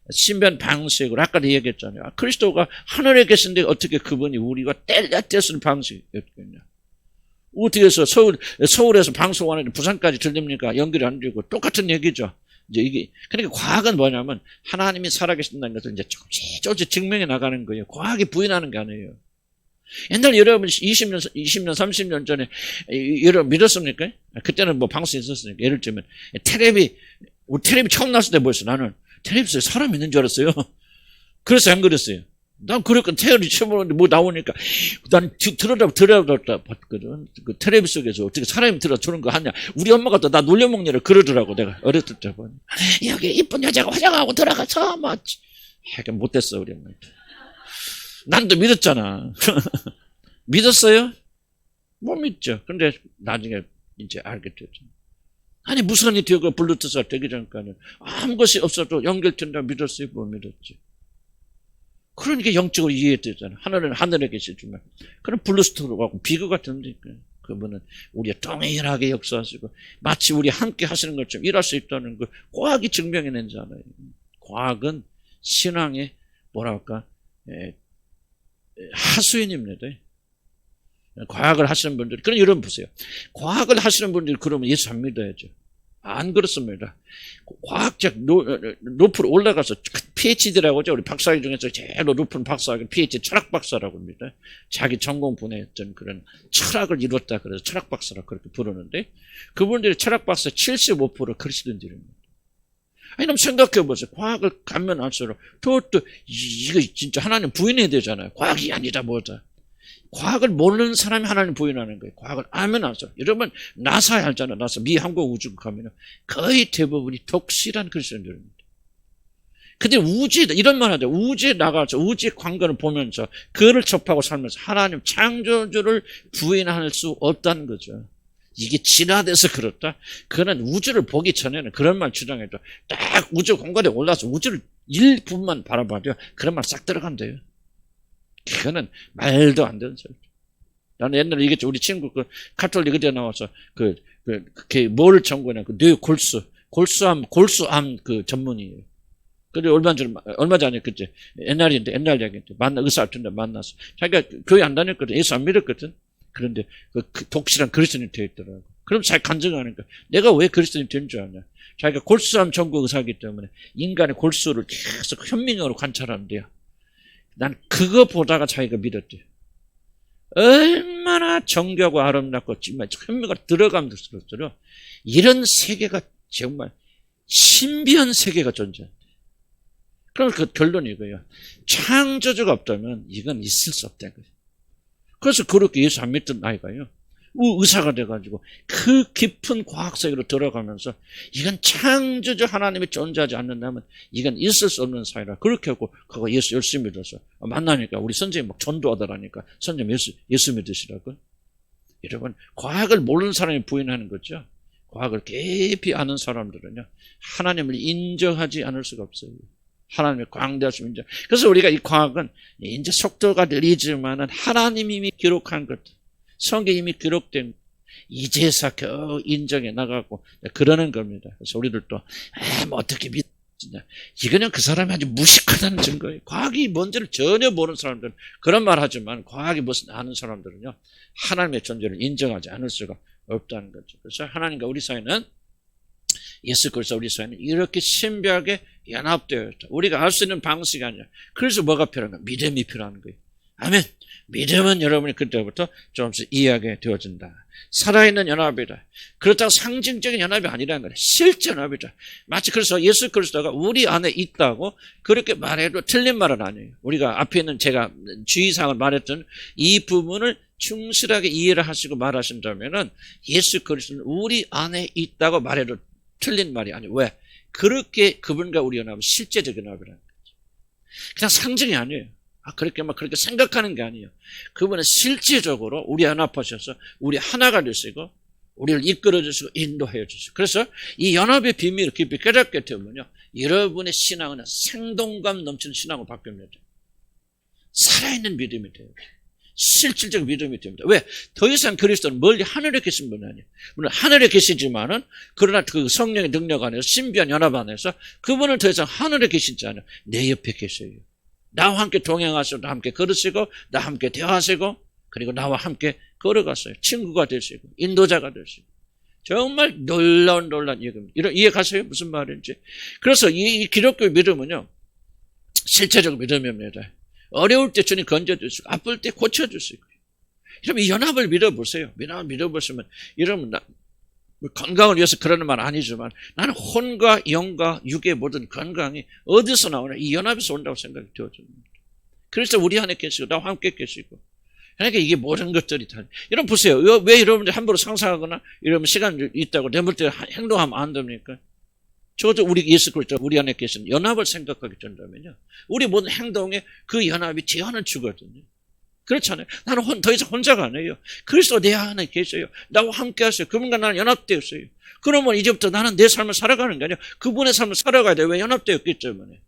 신비한 방식으로 아까도 얘기했잖아요. 그리스도가 하늘에 계신데 어떻게 그분이 우리가 뗄래야 뗄 방식이었겠냐. 어떻게 해서 서울에서 방송하는데 부산까지 들립니까? 연결이 안 되고 똑같은 얘기죠. 이제 이게 그러니까 과학은 뭐냐면 하나님이 살아계신다는 것을 이제 조금씩 증명해 나가는 거예요. 과학이 부인하는 게 아니에요. 옛날 여러분 20년, 30년 전에 여러분 믿었습니까? 그때는 뭐 방송이 있었으니까 예를 들면 텔레비 처음 났을 때 뭐였어? 나는 텔레비전에 사람 있는 줄 알았어요. 그래서 안 그랬어요. 난 그러니까 테레비 처음 보는데 뭐 나오니까 난 들여다 봤거든. 그 텔레비 속에서 어떻게 사람이 저런 거 하냐. 우리 엄마가 또 나 놀려먹냐라 그러더라고. 내가 어렸을 때 보니. 여기 이쁜 여자가 화장하고 들어가서 막 하여간 못됐어 우리 엄마. 난도 믿었잖아. 믿었어요? 못 믿죠. 근데 나중에 이제 알게 됐죠. 아니 무선이 되고 블루투스가 되기 전까지는 아무 것이 없어도 연결된다 믿었어요? 못 믿었지. 그러니까 영적으로 이해되잖아. 하늘은 하늘에 계시지만. 그럼 블루스토르하고 비교가 됩니까? 그분은 우리가 동일하게 역사하시고 마치 우리 함께 하시는 것처럼 일할 수 있다는 걸 과학이 증명해낸잖아요. 과학은 신앙의 뭐랄까 하수인입니다. 과학을 하시는 분들이 그럼 여러분 보세요. 과학을 하시는 분들이 그러면 예수 안 믿어야죠. 안 그렇습니다. 과학적 높으로 올라가서 PhD라고 하죠. 우리 박사들 중에서 제일 높은 박사가 PhD 철학 박사라고 합니다. 자기 전공 분야였던 그런 철학을 이뤘다 그래서 철학 박사라고 그렇게 부르는데 그분들이 철학 박사 75% 그리스도인들입니다. 아니, 그럼 생각해 보세요. 과학을 가면 할수록 또 이거 진짜 하나님 부인해야 되잖아요. 과학이 아니다 뭐다. 과학을 모르는 사람이 하나님 부인하는 거예요. 과학을 알면 알죠. 여러분 나사에 알잖아요. 나사 미 항공 우주 가면 거의 대부분이 독실한 그리스도인들입니다. 근데 우주에 이런 말 하죠. 우주에 나가서 우주의 광경을 보면서 그를 접하고 살면서 하나님 창조주를 부인할 수 없다는 거죠. 이게 진화돼서 그렇다. 그는 우주를 보기 전에는 그런 말 주장해도 딱 우주 공간에 올라서 우주를 1분만 바라봐도 그런 말 싹 들어간대요. 그거는 말도 안 되는 소리죠. 나는 옛날에 얘기했죠. 우리 친구 그 카톨릭 의대 나와서 뭘 전공했냐. 뇌 골수암 그 전문이에요. 근데 얼마 전에 그때 옛날 얘기인데 의사한테 만나서 자기가 교회 안 다녔거든. 예수 안 믿었거든. 그런데 그 독실한 그리스도인이 되어 있더라고. 그럼 잘 간증하는 거야. 내가 왜 그리스도인이 된 줄 아냐. 자기가 골수암 전공 의사이기 때문에 인간의 골수를 계속 현미경으로 관찰하는데요. 난 그거 보다가 자기가 믿었대요. 얼마나 정교하고 아름답고 정말 현미가 들어가면서 이런 세계가 정말 신비한 세계가 존재한다. 그럼 그 결론이 이거예요. 창조주가 없다면 이건 있을 수 없다는 거예요. 그래서 그렇게 예수 안 믿던 아이가요. 의사가 돼가지고 그 깊은 과학 세계로 들어가면서 이건 창조주 하나님이 존재하지 않는다면 이건 있을 수 없는 사이라 그렇게 하고 그거 예수 열심히 믿어서 만나니까 우리 선생님 막 전도하더라니까 선생님 예수 믿으시라고. 여러분 과학을 모르는 사람이 부인하는 거죠. 과학을 깊이 아는 사람들은요 하나님을 인정하지 않을 수가 없어요. 하나님의 광대하심 인정. 그래서 우리가 이 과학은 이제 속도가 느리지만은 하나님이 이미 기록한 것, 성경에 이미 기록된 이제서 겨우 인정해 나가고 그러는 겁니다. 그래서 우리들도 뭐 어떻게 믿냐? 이거는 그 사람이 아주 무식하다는 증거예요. 과학이 뭔지를 전혀 모르는 사람들은 그런 말 하지만 과학이 무슨 아는 사람들은요 하나님의 존재를 인정하지 않을 수가 없다는 거죠. 그래서 하나님과 우리 사이는 예수 그리스도 우리 사이는 이렇게 신비하게 연합되어 있다. 우리가 알 수 있는 방식이 아니야. 그래서 뭐가 필요한 거야? 믿음이 필요한 거예요. 아멘. 믿음은 여러분이 그때부터 조금씩 이해하게 되어진다. 살아있는 연합이다. 그렇다고 상징적인 연합이 아니라는 거야. 실제 연합이다. 마치 그래서 예수 그리스도가 우리 안에 있다고 그렇게 말해도 틀린 말은 아니에요. 우리가 앞에 있는 제가 주의사항을 말했던 이 부분을 충실하게 이해를 하시고 말하신다면은 예수 그리스도는 우리 안에 있다고 말해도 틀린 말이 아니에요. 왜? 그렇게 그분과 우리 연합은 실제적인 연합이라는 거죠. 그냥 상징이 아니에요. 그렇게 생각하는 게 아니에요. 그분은 실제적으로 우리 연합하셔서 우리 하나가 되시고 우리를 이끌어 주시고 인도해 주시고 그래서 이 연합의 비밀을 깊이 깨닫게 되면요. 여러분의 신앙은 생동감 넘치는 신앙으로 바뀝니다. 살아있는 믿음이 돼요. 실질적 믿음이 됩니다. 왜? 더 이상 그리스도는 멀리 하늘에 계신 분이 아니에요. 물론 하늘에 계시지만은 그러나 그 성령의 능력 안에서 신비한 연합 안에서 그분은 더 이상 하늘에 계시지 않아요. 내 옆에 계셔요. 나와 함께 동행하시고 나와 함께 걸으시고 나와 함께 대화하시고 그리고 나와 함께 걸어갔어요. 친구가 되시고 인도자가 되시고 정말 놀라운 얘기입니다. 이해 가세요? 무슨 말인지. 그래서 이 기독교 믿음은요. 실체적 믿음입니다. 어려울 때 주님 건져주시고 아플 때 고쳐주시고 여러분 이 연합을 믿어보세요. 믿어보시면 여러분 건강을 위해서 그러는 말 아니지만 나는 혼과 영과 육의 모든 건강이 어디서 나오냐 이 연합에서 온다고 생각이 되어집니다. 그래서 우리 안에 계시고 나와 함께 계시고 그러니까 이게 모든 것들이 다 여러분 보세요. 왜 여러분들 함부로 상상하거나 이러면 시간 있다고 내물 때 행동하면 안 됩니까? 저도 우리 예수 그리스도 우리 안에 계신 연합을 생각하게 된다면요. 우리 모든 행동에 그 연합이 제한을 주거든요. 그렇잖아요. 나는 더 이상 혼자가 아니에요. 그리스도 내 안에 계셔요. 나와 함께 하세요. 그분과 나는 연합되었어요. 그러면 이제부터 나는 내 삶을 살아가는 게 아니라 그분의 삶을 살아가야 돼요. 왜? 연합되었기 때문에.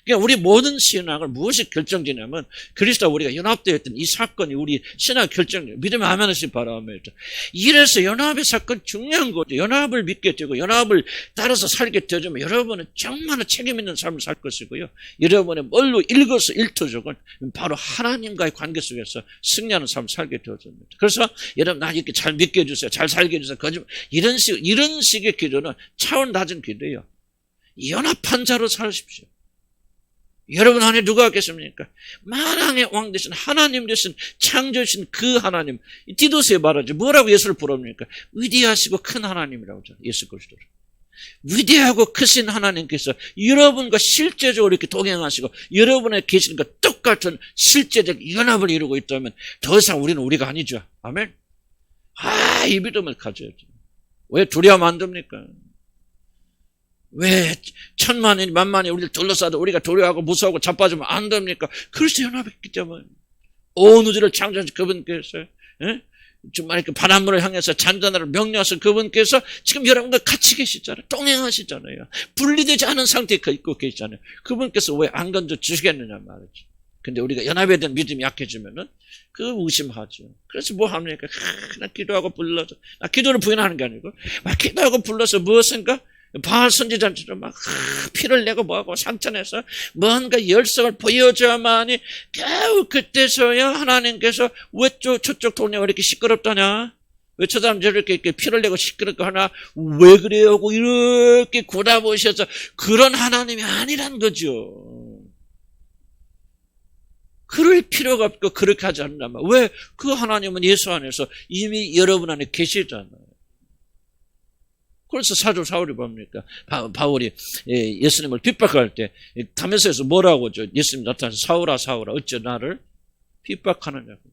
그러니까 우리 모든 신앙을 무엇이 결정지냐면 그리스도와 우리가 연합되어 있던 이 사건이 우리 신앙 결정, 믿음의 아멘하시 바랍니다. 이래서 연합의 사건 중요한 거죠. 연합을 믿게 되고 연합을 따라서 살게 되면 여러분은 정말 책임 있는 삶을 살 것이고요. 여러분의 뭘로 일거수일투족은 바로 하나님과의 관계 속에서 승리하는 삶을 살게 되어집니다. 그래서 여러분 나 이렇게 잘 믿게 해주세요. 잘 살게 해주세요. 이런 식의 기도는 차원 낮은 기도예요. 연합한 자로 사십시오. 여러분 안에 누가 계십니까? 만왕의 왕 되신 하나님 되신 창조주신 그 하나님. 디도스에 말하지 뭐라고 예수를 부릅니까? 위대하시고 큰 하나님이라고 하잖아요. 예수 그리스도를. 위대하고 크신 하나님께서 여러분과 실제적으로 이렇게 동행하시고 여러분의 계신 것 똑같은 실제적 연합을 이루고 있다면 더 이상 우리는 우리가 아니죠. 아멘. 이 믿음을 가져야죠. 왜 두려워하면 안 됩니까? 왜 천만이 만만이 우리를 둘러싸도 우리가 두려워하고 무서워하고 자빠지면 안 됩니까? 그리스도 연합했기 때문에 온 우주를 창조하신 그분께서 정말 이렇게 바닷물을 향해서 잔잔하를 명령하신 그분께서 지금 여러분과 같이 계시잖아요. 동행하시잖아요. 분리되지 않은 상태에 있고 계시잖아요. 그분께서 왜 안 건져 주시겠느냐 말이죠. 근데 우리가 연합에 대한 믿음이 약해지면은 그 의심하죠. 그래서 뭐 합니까? 나 기도하고 불러서 기도를 부인하는 게 아니고 막 기도하고 불러서 무엇인가? 바알 선지자처럼 막 피를 내고 뭐하고 상처내서 뭔가 열성을 보여줘야만이 겨우 그때서야 하나님께서 왜 저쪽 동네가 이렇게 시끄럽다냐? 왜 저 사람 저렇게 피를 내고 시끄럽고 하나? 왜 그래요? 하고 이렇게 굳어보셔서 그런 하나님이 아니란 거죠. 그럴 필요가 없고 그렇게 하지 않는다면 왜? 그 하나님은 예수 안에서 이미 여러분 안에 계시잖아요. 그래서 사도 사울이 뭡니까? 바울이 예수님을 핍박할 때 다메섹에서 뭐라고 하죠? 예수님 나타나서 사울아 사울아 어째 나를 핍박하느냐고.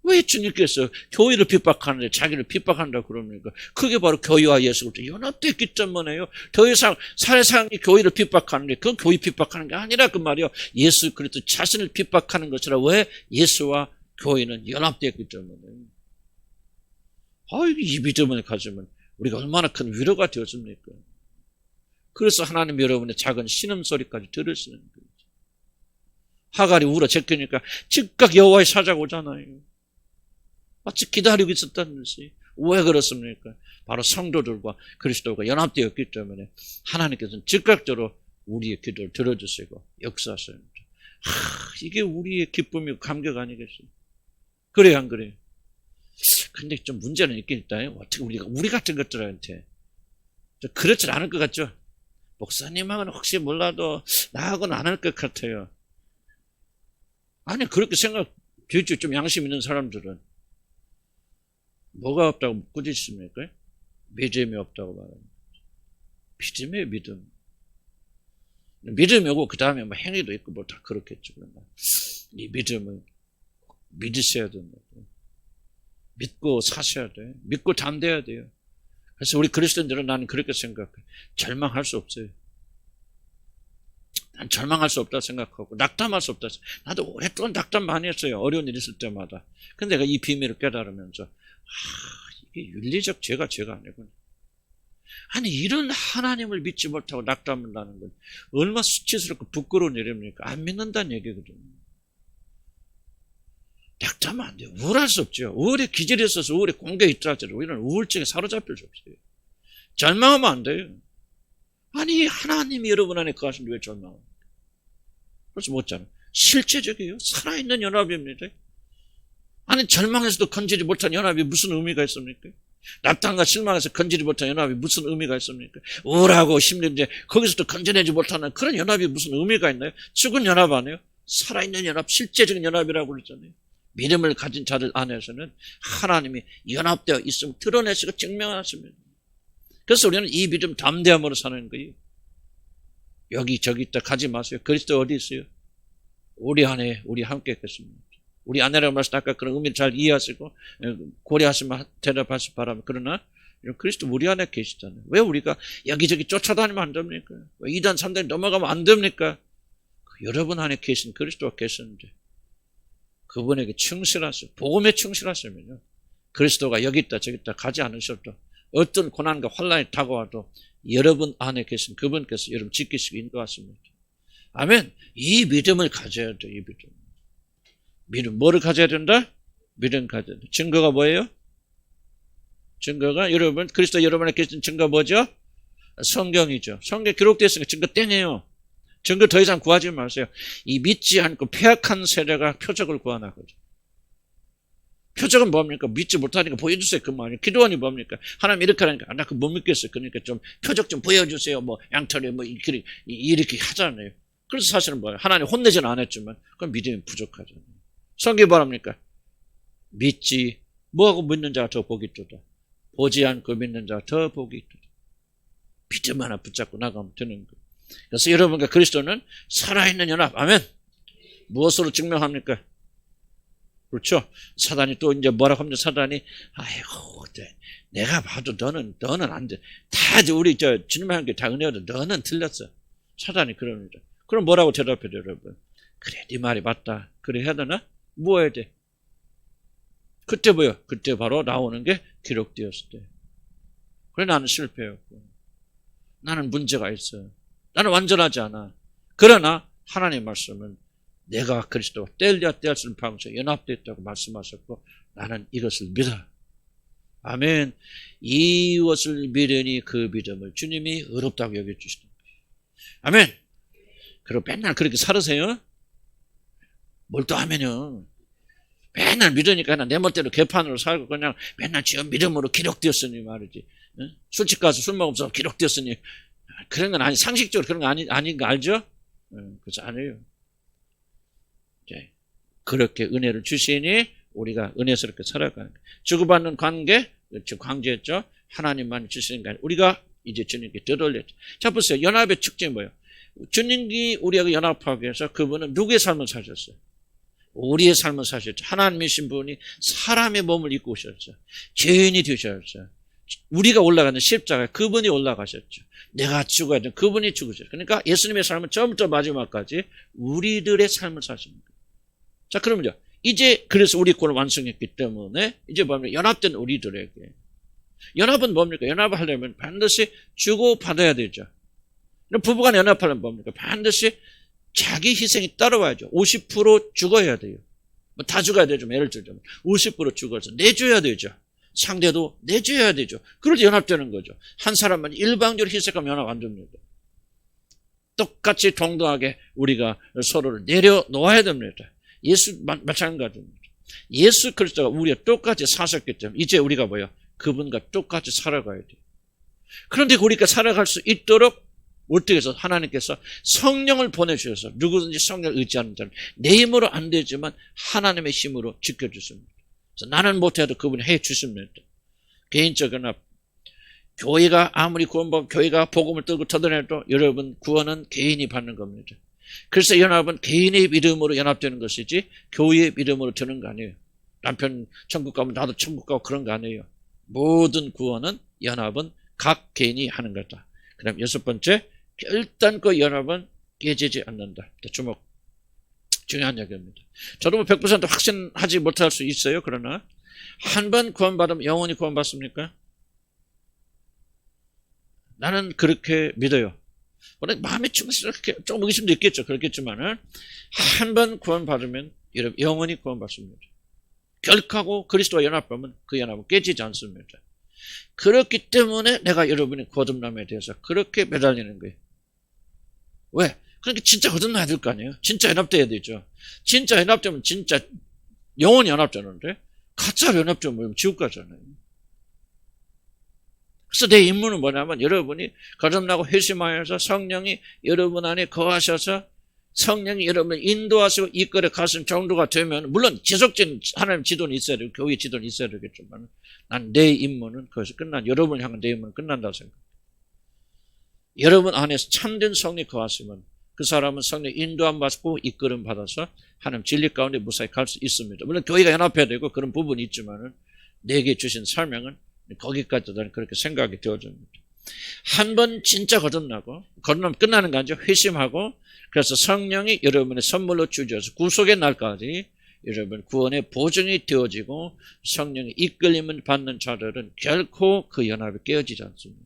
왜 주님께서 교회를 핍박하는데 자기를 핍박한다고 그럽니까? 그게 바로 교회와 예수 그리스도 연합됐기 때문에요. 더 이상 세상이 교회를 핍박하는데 그건 교회 핍박하는 게 아니라 그 말이요. 예수 그리스도 자신을 핍박하는 것이라. 왜? 예수와 교회는 연합됐기 때문에. 이 믿음을 가지면 우리가 얼마나 큰 위로가 되어집니까? 그래서 하나님 여러분의 작은 신음소리까지 들으시는 거죠. 하갈이 울어 제끼니까 즉각 여호와의 사자가 오잖아요. 마치 기다리고 있었다는 것이. 왜 그렇습니까? 바로 성도들과 그리스도가 연합되었기 때문에 하나님께서는 즉각적으로 우리의 기도를 들어주시고 역사하십니다. 이게 우리의 기쁨이고 감격 아니겠어요? 그래요, 안 그래요? 근데 좀 문제는 있긴 있다요. 어떻게 우리 같은 것들한테 그렇지 않을 것 같죠? 목사님하고는 혹시 몰라도 나하고는 안 할 것 같아요. 아니 그렇게 생각되죠. 좀 양심 있는 사람들은. 뭐가 없다고 꾸짖습니까? 믿음이 없다고 말합니다. 믿음이에요, 믿음. 믿음이 오고 그 다음에 뭐 행위도 있고 뭐 다 그렇겠죠. 이 믿음은 믿으셔야 됩니다. 믿고 사셔야 돼요. 믿고 담대해야 돼요. 그래서 우리 그리스도인들은 나는 그렇게 생각해. 절망할 수 없어요. 난 절망할 수 없다 생각하고 낙담할 수 없다. 나도 오랫동안 낙담 많이 했어요. 어려운 일 있을 때마다. 근데 내가 이 비밀을 깨달으면서 이게 윤리적 죄가 아니구나. 아니 이런 하나님을 믿지 못하고 낙담을 하는 건 얼마나 수치스럽고 부끄러운 일입니까? 안 믿는다는 얘기거든요. 절망하면 안 돼요. 우울할 수 없죠. 우울에 기질이 있어서 우울에 공격이 있다 할지라도 우리는 우울증에 사로잡힐 수 없어요. 절망하면 안 돼요. 아니 하나님이 여러분 안에 거하시는데 왜 절망합니까? 그래서 못잖아요. 실제적이에요. 살아있는 연합입니다. 아니 절망에서도 건지지 못한 연합이 무슨 의미가 있습니까? 낙담과 실망에서 건지지 못한 연합이 무슨 의미가 있습니까? 우울하고 힘든데 거기서도 건져내지 못하는 그런 연합이 무슨 의미가 있나요? 죽은 연합 아니에요? 살아있는 연합, 실제적인 연합이라고 그러잖아요. 믿음을 가진 자들 안에서는 하나님이 연합되어 있음을 드러내시고 증명하십니다. 그래서 우리는 이 믿음 담대함으로 사는 거예요. 여기 저기 있다 가지 마세요. 그리스도 어디 있어요? 우리 안에 우리 함께 있겠습니다. 우리 아내라고 말씀 아까 그런 의미를 잘 이해하시고 고려하시면 대답하시기 바랍니다. 그러나 그리스도 우리 안에 계시잖아요. 왜 우리가 여기저기 쫓아다니면 안 됩니까? 왜 2단 3단 넘어가면 안 됩니까? 여러분 안에 계신 그리스도가 계시는데 그분에게 충실하세요. 복음에 충실하시면요. 그리스도가 여기 있다 저기 있다 가지 않으셔도 어떤 고난과 환난이 다가와도 여러분 안에 계신 그분께서 여러분 지키시고 인도하십니다. 아멘. 이 믿음을 가져야 돼요. 이 믿음. 믿음 뭐를 가져야 된다? 믿음 가져야 된다. 증거가 뭐예요? 증거가 여러분 그리스도 여러분 안에 계신 증거 뭐죠? 성경이죠. 성경 기록되어 있으니까 증거 땡이에요. 증거 더 이상 구하지 마세요. 이 믿지 않고 폐악한 세대가 표적을 구하나거든요. 표적은 뭡니까? 믿지 못하니까 보여주세요. 그 말이에요. 기도원이 뭡니까? 하나님 이렇게 하니까 나 그거 못 믿겠어요. 그러니까 좀 표적 좀 보여주세요. 뭐 양털에 뭐 이렇게 하잖아요. 그래서 사실은 뭐예요? 하나님 혼내지는 않았지만 그건 믿음이 부족하잖아요. 성경이 뭐랍니까? 믿지 뭐하고 믿는 자가 더 복이 있도다. 보지 않고 믿는 자가 더 복이 있도다. 믿음 하나 붙잡고 나가면 되는 거예요. 그래서 여러분과 그리스도는 살아있는 연합. 아멘. 무엇으로 증명합니까? 그렇죠. 사단이 또 이제 뭐라고 하면 사단이 아이고 내가 봐도 너는 안 돼. 다 우리 주님의 함께 다 은혜도 너는 틀렸어. 사단이 그럽니다. 그럼 뭐라고 대답해요, 여러분? 그래, 네 말이 맞다. 그래 해야 되나? 뭐 해야 돼? 그때 뭐요? 그때 바로 나오는 게 기록되었을 때. 그래 나는 실패였고 나는 문제가 있어. 나는 완전하지 않아. 그러나 하나님의 말씀은 내가 그리스도와 뗄래야 뗄 수 없는 방식에 연합되었다고 말씀하셨고 나는 이것을 믿어. 아멘. 이것을 믿으니 그 믿음을 주님이 의롭다고 여겨주시는 거예요. 아멘. 그리고 맨날 그렇게 살으세요. 몰두하면요. 맨날 믿으니까 내 멋대로 개판으로 살고 그냥 맨날 주여 믿음으로 기록되었으니 말이지. 술집 가서 술 먹으면서 기록되었으니 그런 건 아니 상식적으로 그런 거 아닌 거 알죠? 그래서 아니에요. 그렇게 은혜를 주시니 우리가 은혜스럽게 살아가는 거예요. 주고받는 관계, 관계였죠. 하나님만 주시는 게 아니라 우리가 이제 주님께 되돌렸죠. 자 보세요. 연합의 특징이 뭐예요? 주님이 우리하고 연합하기 위해서 그분은 누구의 삶을 사셨어요? 우리의 삶을 사셨죠. 하나님이신 분이 사람의 몸을 입고 오셨죠. 죄인이 되셨죠. 우리가 올라가는 십자가에 그분이 올라가셨죠. 내가 죽어야 돼. 그분이 죽으셨죠. 그러니까 예수님의 삶은 처음부터 마지막까지 우리들의 삶을 사십니다. 자, 그러면요. 이제 그래서 우리 구원을 완성했기 때문에 이제 뭡니까? 연합된 우리들에게. 연합은 뭡니까? 연합을 하려면 반드시 주고 받아야 되죠. 부부간 연합하려면 뭡니까? 반드시 자기 희생이 따라와야죠. 50% 죽어야 돼요. 뭐 다 죽어야 되죠. 예를 들자면 50% 죽어서 내줘야 되죠. 상대도 내줘야 되죠. 그럴 때 연합되는 거죠. 한 사람만 일방적으로 희생하면 연합 안 됩니다. 똑같이 동등하게 우리가 서로를 내려놓아야 됩니다. 예수 마찬가지입니다. 예수 그리스도가 우리와 똑같이 사셨기 때문에 이제 우리가 뭐야? 그분과 똑같이 살아가야 돼요. 그런데 우리가 살아갈 수 있도록 어떻게 해서 하나님께서 성령을 보내주셔서 누구든지 성령을 의지하는 자는 내 힘으로 안 되지만 하나님의 힘으로 지켜주십니다. 그래서 나는 못해도 그분이 해주십니다. 개인적 연합. 교회가 아무리 구원받고 교회가 복음을 들고 터득해도 여러분 구원은 개인이 받는 겁니다. 그래서 연합은 개인의 믿음으로 연합되는 것이지 교회의 믿음으로 되는 거 아니에요. 남편 천국 가면 나도 천국 가고 그런 거 아니에요. 모든 구원은 연합은 각 개인이 하는 거다. 그 다음 6번째, 결단코 연합은 깨지지 않는다. 주목. 중요한 얘기입니다. 저도 뭐 100% 확신하지 못할 수 있어요. 그러나 한 번 구원받으면 영원히 구원받습니까? 나는 그렇게 믿어요. 물론 마음의 충실하게 조금 의심도 있겠죠. 그렇겠지만은 한 번 구원받으면 여러분 영원히 구원받습니다. 결코 그리스도와 연합하면 그 연합은 깨지지 않습니다. 그렇기 때문에 내가 여러분의 거듭남에 대해서 그렇게 매달리는 거예요. 왜? 그러니까 진짜 거듭나야 될 거 아니에요? 진짜 연합돼야 되죠. 진짜 연합되면 진짜 영원히 연합되는데 가짜 연합되면 지옥 가잖아요. 그래서 내 임무는 뭐냐면 여러분이 거듭나고 회심하여서 성령이 여러분 안에 거하셔서 성령이 여러분을 인도하시고 이끌어 가신 정도가 되면 물론 지속적인 하나님 지도는 있어야 되고 교회 지도는 있어야 되겠지만 난 내 임무는 거기서 여러분을 향한 내 임무는 끝난다고 생각해요. 여러분 안에서 참된 성령이 거하시면 그 사람은 성령 인도함 받고 이끌음 받아서 하나님 진리 가운데 무사히 갈 수 있습니다. 물론 교회가 연합해야 되고 그런 부분이 있지만은 내게 주신 설명은 거기까지 저는 그렇게 생각이 되어집니다. 한 번 진짜 거듭나고 거듭나면 끝나는 거 아니죠. 회심하고 그래서 성령이 여러분의 선물로 주셔서 구속의 날까지 여러분 구원의 보증이 되어지고 성령의 이끌림을 받는 자들은 결코 그 연합이 깨어지지 않습니다.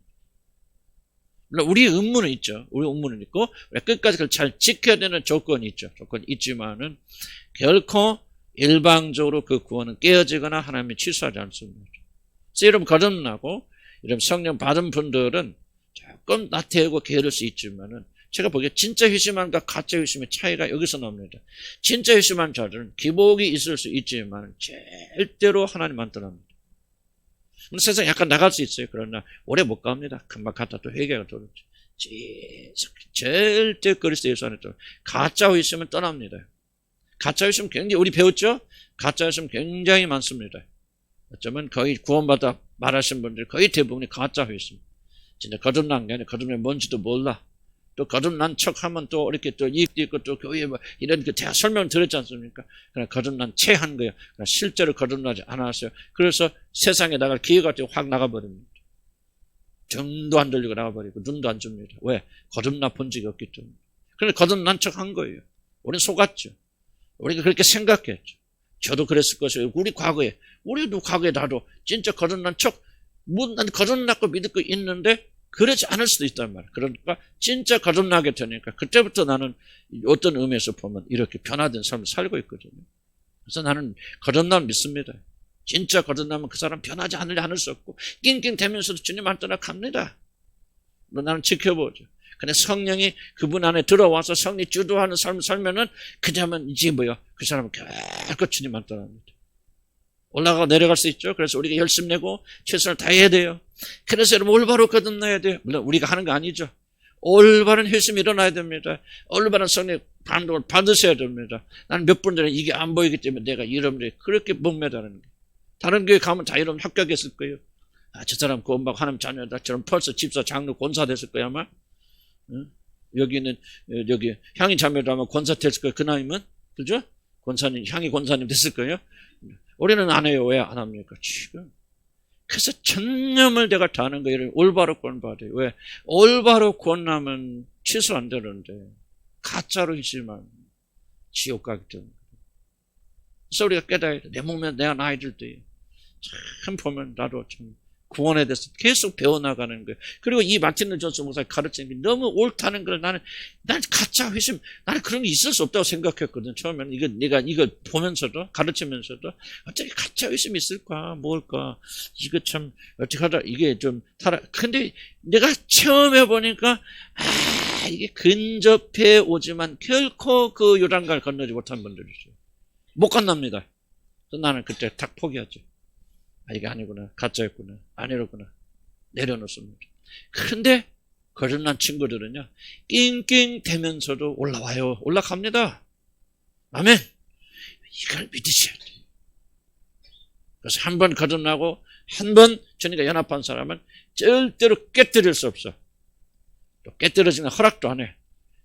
물론 우리의 의무는 있죠. 우리 의무는 있고 끝까지 그걸 잘 지켜야 되는 조건이 있죠. 조건이 있지만은 결코 일방적으로 그 구원은 깨어지거나 하나님이 취소하지 않습니다. 그래서 여러분 거듭나고 여러분 성령 받은 분들은 조금 나태하고 게으를 수 있지만은 제가 보기에 진짜 회심함과 가짜 회심의 차이가 여기서 나옵니다. 진짜 회심한 자들은 기복이 있을 수 있지만 절대로 하나님만 떠납니다. 세상 약간 나갈 수 있어요. 그러나 오래 못 갑니다. 금방 갔다 또 회개가 돌아오죠. 절대 그리스도 예수 안에 또 가짜 회심은 떠납니다. 가짜 회심 굉장히 우리 배웠죠? 가짜 회심 굉장히 많습니다. 어쩌면 거의 구원받아 말하신 분들 거의 대부분이 가짜 회심. 진짜 거듭난 게 아니라 거듭난 뭔지도 몰라. 또 거듭난 척하면 또 이렇게 또 이익도 있고 또 교회에 뭐 이런 제가 설명 드렸지 않습니까? 그냥 거듭난 채 한 거예요. 실제로 거듭나지 않았어요. 그래서 세상에 나갈 기회가 확 나가버립니다. 등도 안 들리고 나가버리고 눈도 안 줍니다. 왜? 거듭나 본 적이 없기 때문에. 그래서 거듭난 척 한 거예요. 우리는 속았죠. 우리가 그렇게 생각했죠. 저도 그랬을 것이에요. 우리도 과거에 나도 진짜 거듭난 척, 난 거듭났고 믿고 있는데 그러지 않을 수도 있단 말이에요. 그러니까 진짜 거듭나게 되니까 그때부터 나는 어떤 의미에서 보면 이렇게 변화된 삶을 살고 있거든요. 그래서 나는 거듭남 믿습니다. 진짜 거듭나면 그 사람 변하지 않을 수 없고 낑낑대면서도 주님 안 떠나갑니다. 나는 지켜보죠. 근데 성령이 그분 안에 들어와서 성령이 주도하는 삶을 살면은 그자면 이제 그 사람은 결코 주님 안 떠납니다. 올라가고 내려갈 수 있죠. 그래서 우리가 열심히 내고 최선을 다해야 돼요. 그래서 여러분 올바로 거듭나야 돼요. 물론 우리가 하는 거 아니죠. 올바른 회심이 일어나야 됩니다. 올바른 성령 감동을 받으셔야 됩니다. 나는 몇 분 전에 이게 안 보이기 때문에 내가 여러분들이 그렇게 목매다는 거예요. 다른 교회 가면 다 여러분 합격했을 거예요. 저 사람 구원받고 하나님 자녀다. 저런 벌써 집사, 장로, 권사 됐을 거야 아마. 응? 여기는 여기 향이 자매도 아마 권사 됐을 거예요. 그 나이면 그죠? 권사님, 향이 권사님 됐을 거예요. 우리는 안 해요. 왜 안 합니까? 지금. 그래서 전념을 내가 다하는 거예요. 올바로 구원받아요. 왜? 올바로 구원하면 취소 안 되는데 가짜로 있지만 지옥 가기 때문에. 그래서 우리가 깨달아야 돼. 내 몸에 내가 나이 들 때 참 보면 나도 참 구원에 대해서 계속 배워나가는 거예요. 그리고 이 마틴 루터 존스 목사가 가르치는 게 너무 옳다는 걸 난 가짜 회심, 나는 그런 게 있을 수 없다고 생각했거든. 처음에는 내가 이거 보면서도, 가르치면서도, 어떻게 가짜 회심이 있을까, 뭘까, 이거 참, 어떻게 하다, 이게 좀, 근데 내가 처음 해보니까, 이게 근접해 오지만 결코 그 요단강을 건너지 못한 분들이 있어요. 못 건넙니다. 그래서 나는 그때 탁 포기하죠. 이게 아니구나. 가짜였구나. 아니로구나. 내려놓습니다. 그런데 거듭난 친구들은요. 낑낑대면서도 올라와요. 올라갑니다. 아멘. 이걸 믿으셔야 돼요. 그래서 한 번 거듭나고 한 번 주님과 연합한 사람은 절대로 깨뜨릴 수 없어. 또 깨뜨려지는 허락도 안 해.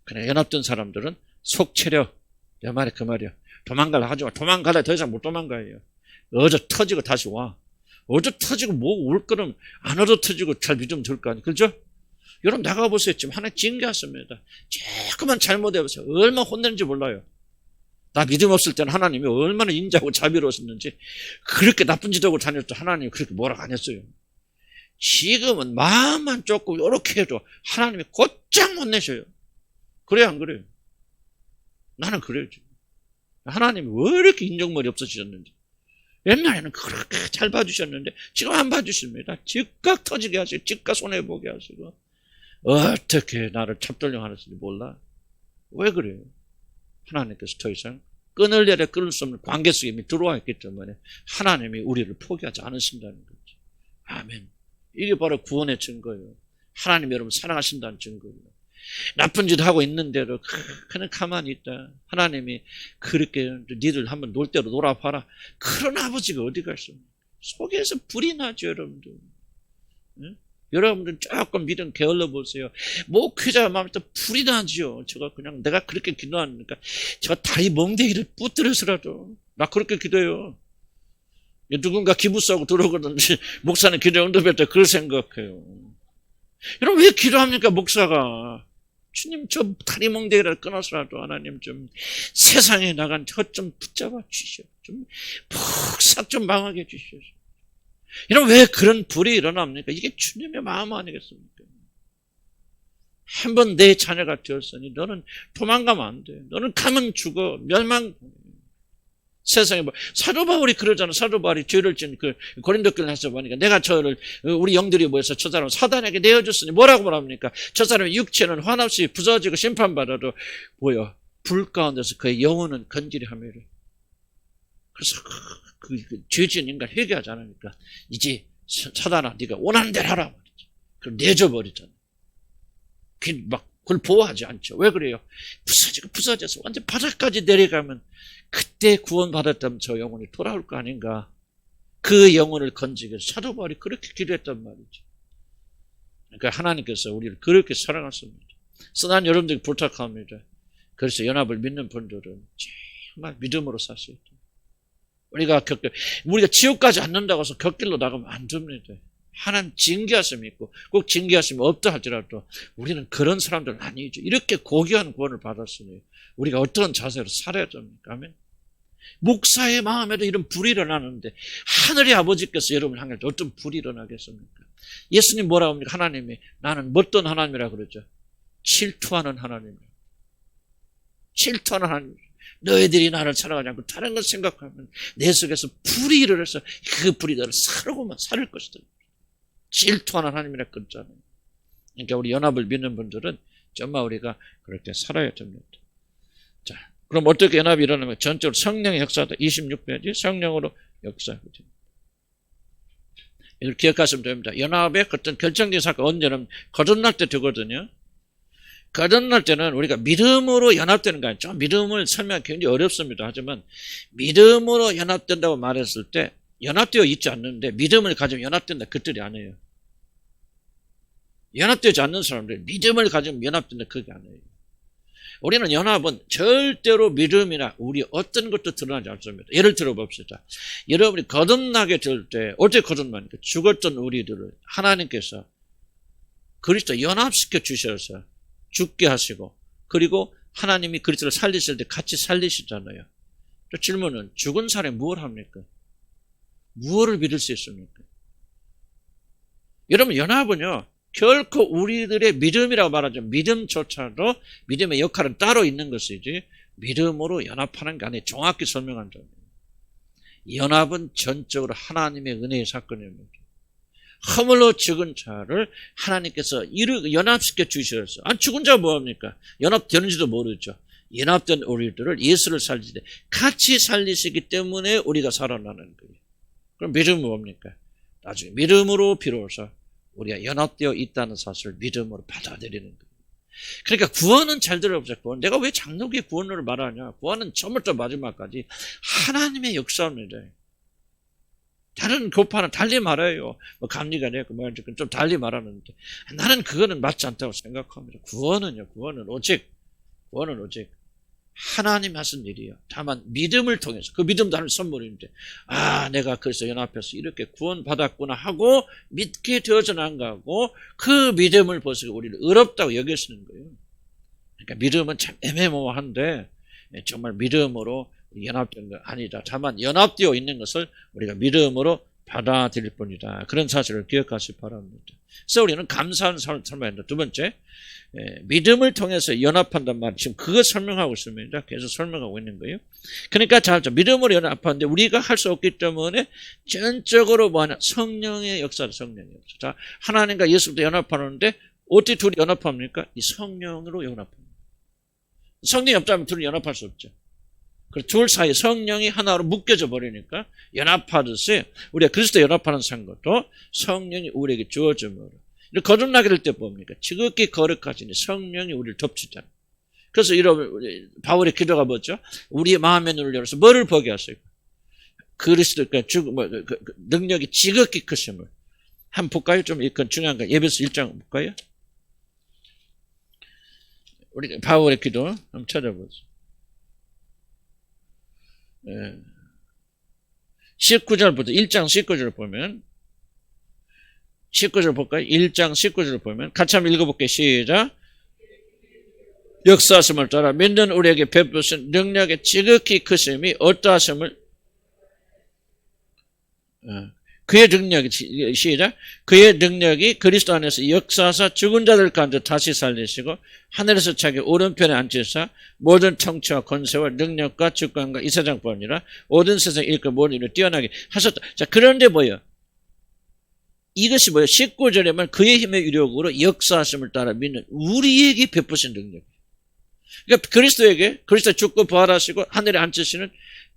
그냥 연합된 사람들은 속체려. 내 말이 그 말이야. 도망가려 하지 마. 도망가려 더 이상 못 도망가요. 어저 터지고 다시 와. 어저 터지고 뭐 올 거면 안 얻어 터지고 잘 믿으면 될 거 아니에요. 그렇죠? 여러분 나가보세요. 지금 하나님 징계하십니다. 조금만 잘못해보세요. 얼마나 혼내는지 몰라요. 나 믿음 없을 때는 하나님이 얼마나 인자하고 자비로우셨는지 그렇게 나쁜 짓 하고 다녔죠. 하나님이 그렇게 뭐라고 안 했어요. 지금은 마음만 조금 이렇게 해도 하나님이 곧장 못 내셔요. 그래요 안 그래요? 나는 그래요. 지금. 하나님이 왜 이렇게 인정머리 없어지셨는지. 옛날에는 그렇게 잘 봐주셨는데 지금 안 봐주십니다. 즉각 터지게 하시고 즉각 손해보게 하시고 어떻게 나를 잡돌령 하는지 몰라. 왜 그래요? 하나님께서 더 이상 끊을래야 끊을 수 없는 관계 속에 이미 들어와 있기 때문에 하나님이 우리를 포기하지 않으신다는 거죠. 아멘. 이게 바로 구원의 증거예요. 하나님 여러분 사랑하신다는 증거예요. 나쁜 짓 하고 있는데도 그냥 가만히 있다. 하나님이 그렇게 니들 한번 놀 대로 놀아봐라. 그런 아버지가 어디가 있습니까? 속에서 불이 나죠, 여러분들. 응? 여러분들 조금 믿음 게을러 보세요. 목회자 마음부터 불이 나죠. 제가 그냥 내가 그렇게 기도하니까 제가 다리 멍대기를 부뜨려서라도 나 그렇게 기도해요. 누군가 기부싸고 들어오거든지 목사님 기도 응답할 때 그걸 생각해요. 여러분 왜 기도합니까 목사가? 주님 저 다리 멍대기를 끊어서라도 하나님 좀 세상에 나간 저 좀 붙잡아 주시오. 좀 푹싹 좀 망하게 해주시오. 여러분 왜 그런 불이 일어납니까? 이게 주님의 마음 아니겠습니까? 한번 내 자녀가 되었으니 너는 도망가면 안 돼. 너는 가면 죽어. 멸망. 세상에 뭐 사도 바울이 그러잖아. 사도 바울이 죄를 지은 그 고린도교를 해서 보니까 내가 저를 우리 영들이 모여서 저 사람 사단에게 내어줬으니 뭐라고 말합니까? 저 사람의 육체는 환없이 부서지고 심판받아도 뭐요? 불 가운데서 그의 영혼은 건질이 하며 그래서 그 죄 지은 인간 회개하지 않으니까 이제 사단아 네가 원하는 대로 하라 말이지. 그럼 내줘버리잖아. 막 그걸 보호하지 않죠. 왜 그래요? 부서져서 완전 바닥까지 내려가면 그때 구원받았다면 저 영혼이 돌아올 거 아닌가. 그 영혼을 건지기 위해서 사도 바울이 그렇게 기도했단 말이죠. 그러니까 하나님께서 우리를 그렇게 사랑하십니다. 그래서 난 여러분들에게 부탁합니다. 그래서 연합을 믿는 분들은 정말 믿음으로 사셔야 돼요. 우리가 지옥까지 않는다고 해서 곁길로 나가면 안 됩니다. 하나님 징계하심이 있고 꼭 징계하심이 없다 할지라도 우리는 그런 사람들은 아니죠. 이렇게 고귀한 구원을 받았으니 우리가 어떤 자세로 살아야 됩니까? 아멘. 목사의 마음에도 이런 불이 일어나는데 하늘의 아버지께서 여러분 향해 어떤 불이 일어나겠습니까? 예수님 뭐라고 합니까? 하나님이 나는 어떤 하나님이라 그러죠? 질투하는 하나님이라. 질투하는 하나님. 너희들이 나를 사랑하지 않고 다른 걸 생각하면 내 속에서 불이 일어나서 그 불이 너를 사르고만 살을 것이다. 질투하는 하나님이라 그랬잖아요. 그러니까 우리 연합을 믿는 분들은 정말 우리가 그렇게 살아야 됩니다. 자, 그럼 어떻게 연합이 일어나면 전적으로 성령의 역사다. 26페이지 성령으로 역사하게 됩니다. 이걸 기억하시면 됩니다. 연합의 어떤 결정적인 사건 언제는 거듭날 때 되거든요. 거듭날 때는 우리가 믿음으로 연합되는 거 아니죠. 믿음을 설명하기 굉장히 어렵습니다. 하지만 믿음으로 연합된다고 말했을 때 연합되어 있지 않는데 믿음을 가지면 연합된다. 그 뜻이 아니에요. 연합되지 않는 사람들 믿음을 가지면 연합된다. 그게 아니에요. 우리는 연합은 절대로 믿음이나 우리 어떤 것도 드러나지 않습니다. 예를 들어 봅시다. 여러분이 거듭나게 될 때 어떻게 거듭납니까? 죽었던 우리들을 하나님께서 그리스도 연합시켜 주셔서 죽게 하시고 그리고 하나님이 그리스도를 살리실 때 같이 살리시잖아요. 또 질문은 죽은 사람이 무엇을 합니까? 무엇을 믿을 수 있습니까? 여러분 연합은요 결코 우리들의 믿음이라고 말하죠. 믿음조차도 믿음의 역할은 따로 있는 것이지 믿음으로 연합하는 게 아니에요. 정확히 설명한 점이에요. 연합은 전적으로 하나님의 은혜의 사건입니다. 허물로 죽은 자를 하나님께서 연합시켜 주셔서 죽은 자가 뭐합니까? 연합되는지도 모르죠. 연합된 우리들을 예수를 살리실 때 같이 살리시기 때문에 우리가 살아나는 거예요. 그럼 믿음은 뭡니까? 나중에 믿음으로 비로소 우리가 연합되어 있다는 사실을 믿음으로 받아들이는 거예요. 그러니까 구원은 잘 들어보세요. 구원. 내가 왜 장로교의 구원을 말하냐? 구원은 처음부터 마지막까지 하나님의 역사입니다. 다른 교파는 달리 말해요. 뭐 감리가 내고 뭐 좀 달리 말하는데 나는 그거는 맞지 않다고 생각합니다. 구원은 오직 하나님 하신 일이에요. 다만 믿음을 통해서 그 믿음도 하는 선물인데 내가 그래서 연합해서 이렇게 구원받았구나 하고 믿게 되어져 나가고 그 믿음을 벌써 우리를 의롭다고 여기시는 거예요. 그러니까 믿음은 참 애매모호한데 정말 믿음으로 연합된 거 아니다. 다만 연합되어 있는 것을 우리가 믿음으로 받아들일 뿐이다. 그런 사실을 기억하시기 바랍니다. 그래서 우리는 감사한 삶을 살아야 한다. 두 번째, 믿음을 통해서 연합한단 말, 지금 그거 설명하고 있습니다. 계속 설명하고 있는 거예요. 그러니까 자, 믿음으로 연합하는데 우리가 할 수 없기 때문에 전적으로 뭐하냐, 성령의 역사다. 성령의 역사. 자, 하나님과 예수도 연합하는데 어떻게 둘이 연합합니까? 이 성령으로 연합합니다. 성령이 없다면 둘이 연합할 수 없죠. 그 둘 사이 성령이 하나로 묶여져 버리니까 연합하듯이 우리가 그리스도 연합하는 상것도 성령이 우리에게 주어짐으로 거듭나게 될 때 뭡니까? 지극히 거룩하시니 성령이 우리를 덮치잖아. 그래서 이런 바울의 기도가 뭐죠? 우리의 마음의 눈을 열어서 뭐를 보게 하세요? 그리스도의 능력이 지극히 크심을. 한번 볼까요? 좀 이건 중요한 거. 예배서 1장 볼까요? 우리 바울의 기도 한번 찾아보세요. 19절부터 1장 19절 보면 19절 볼까요? 1장 19절 보면 같이 한번 읽어볼게요. 시작. 역사하심을 따라 믿는 우리에게 베푸신 능력의 지극히 크심이 어떠하심을 그의 능력이 시작. 그의 능력이 그리스도 안에서 역사하사 죽은 자들 가운데 다시 살리시고 하늘에서 자기 오른편에 앉으사 모든 통치와 권세와 능력과 주권과 이 세상뿐 아니라 모든 세상 일과 모든 일을 뛰어나게 하셨다. 자, 그런데 뭐예요? 이것이 뭐예요? 19절에만 그의 힘의 위력으로 역사하심을 따라 믿는 우리에게 베푸신 능력. 그러니까 그리스도에게 그리스도 죽고 부활하시고 하늘에 앉으시는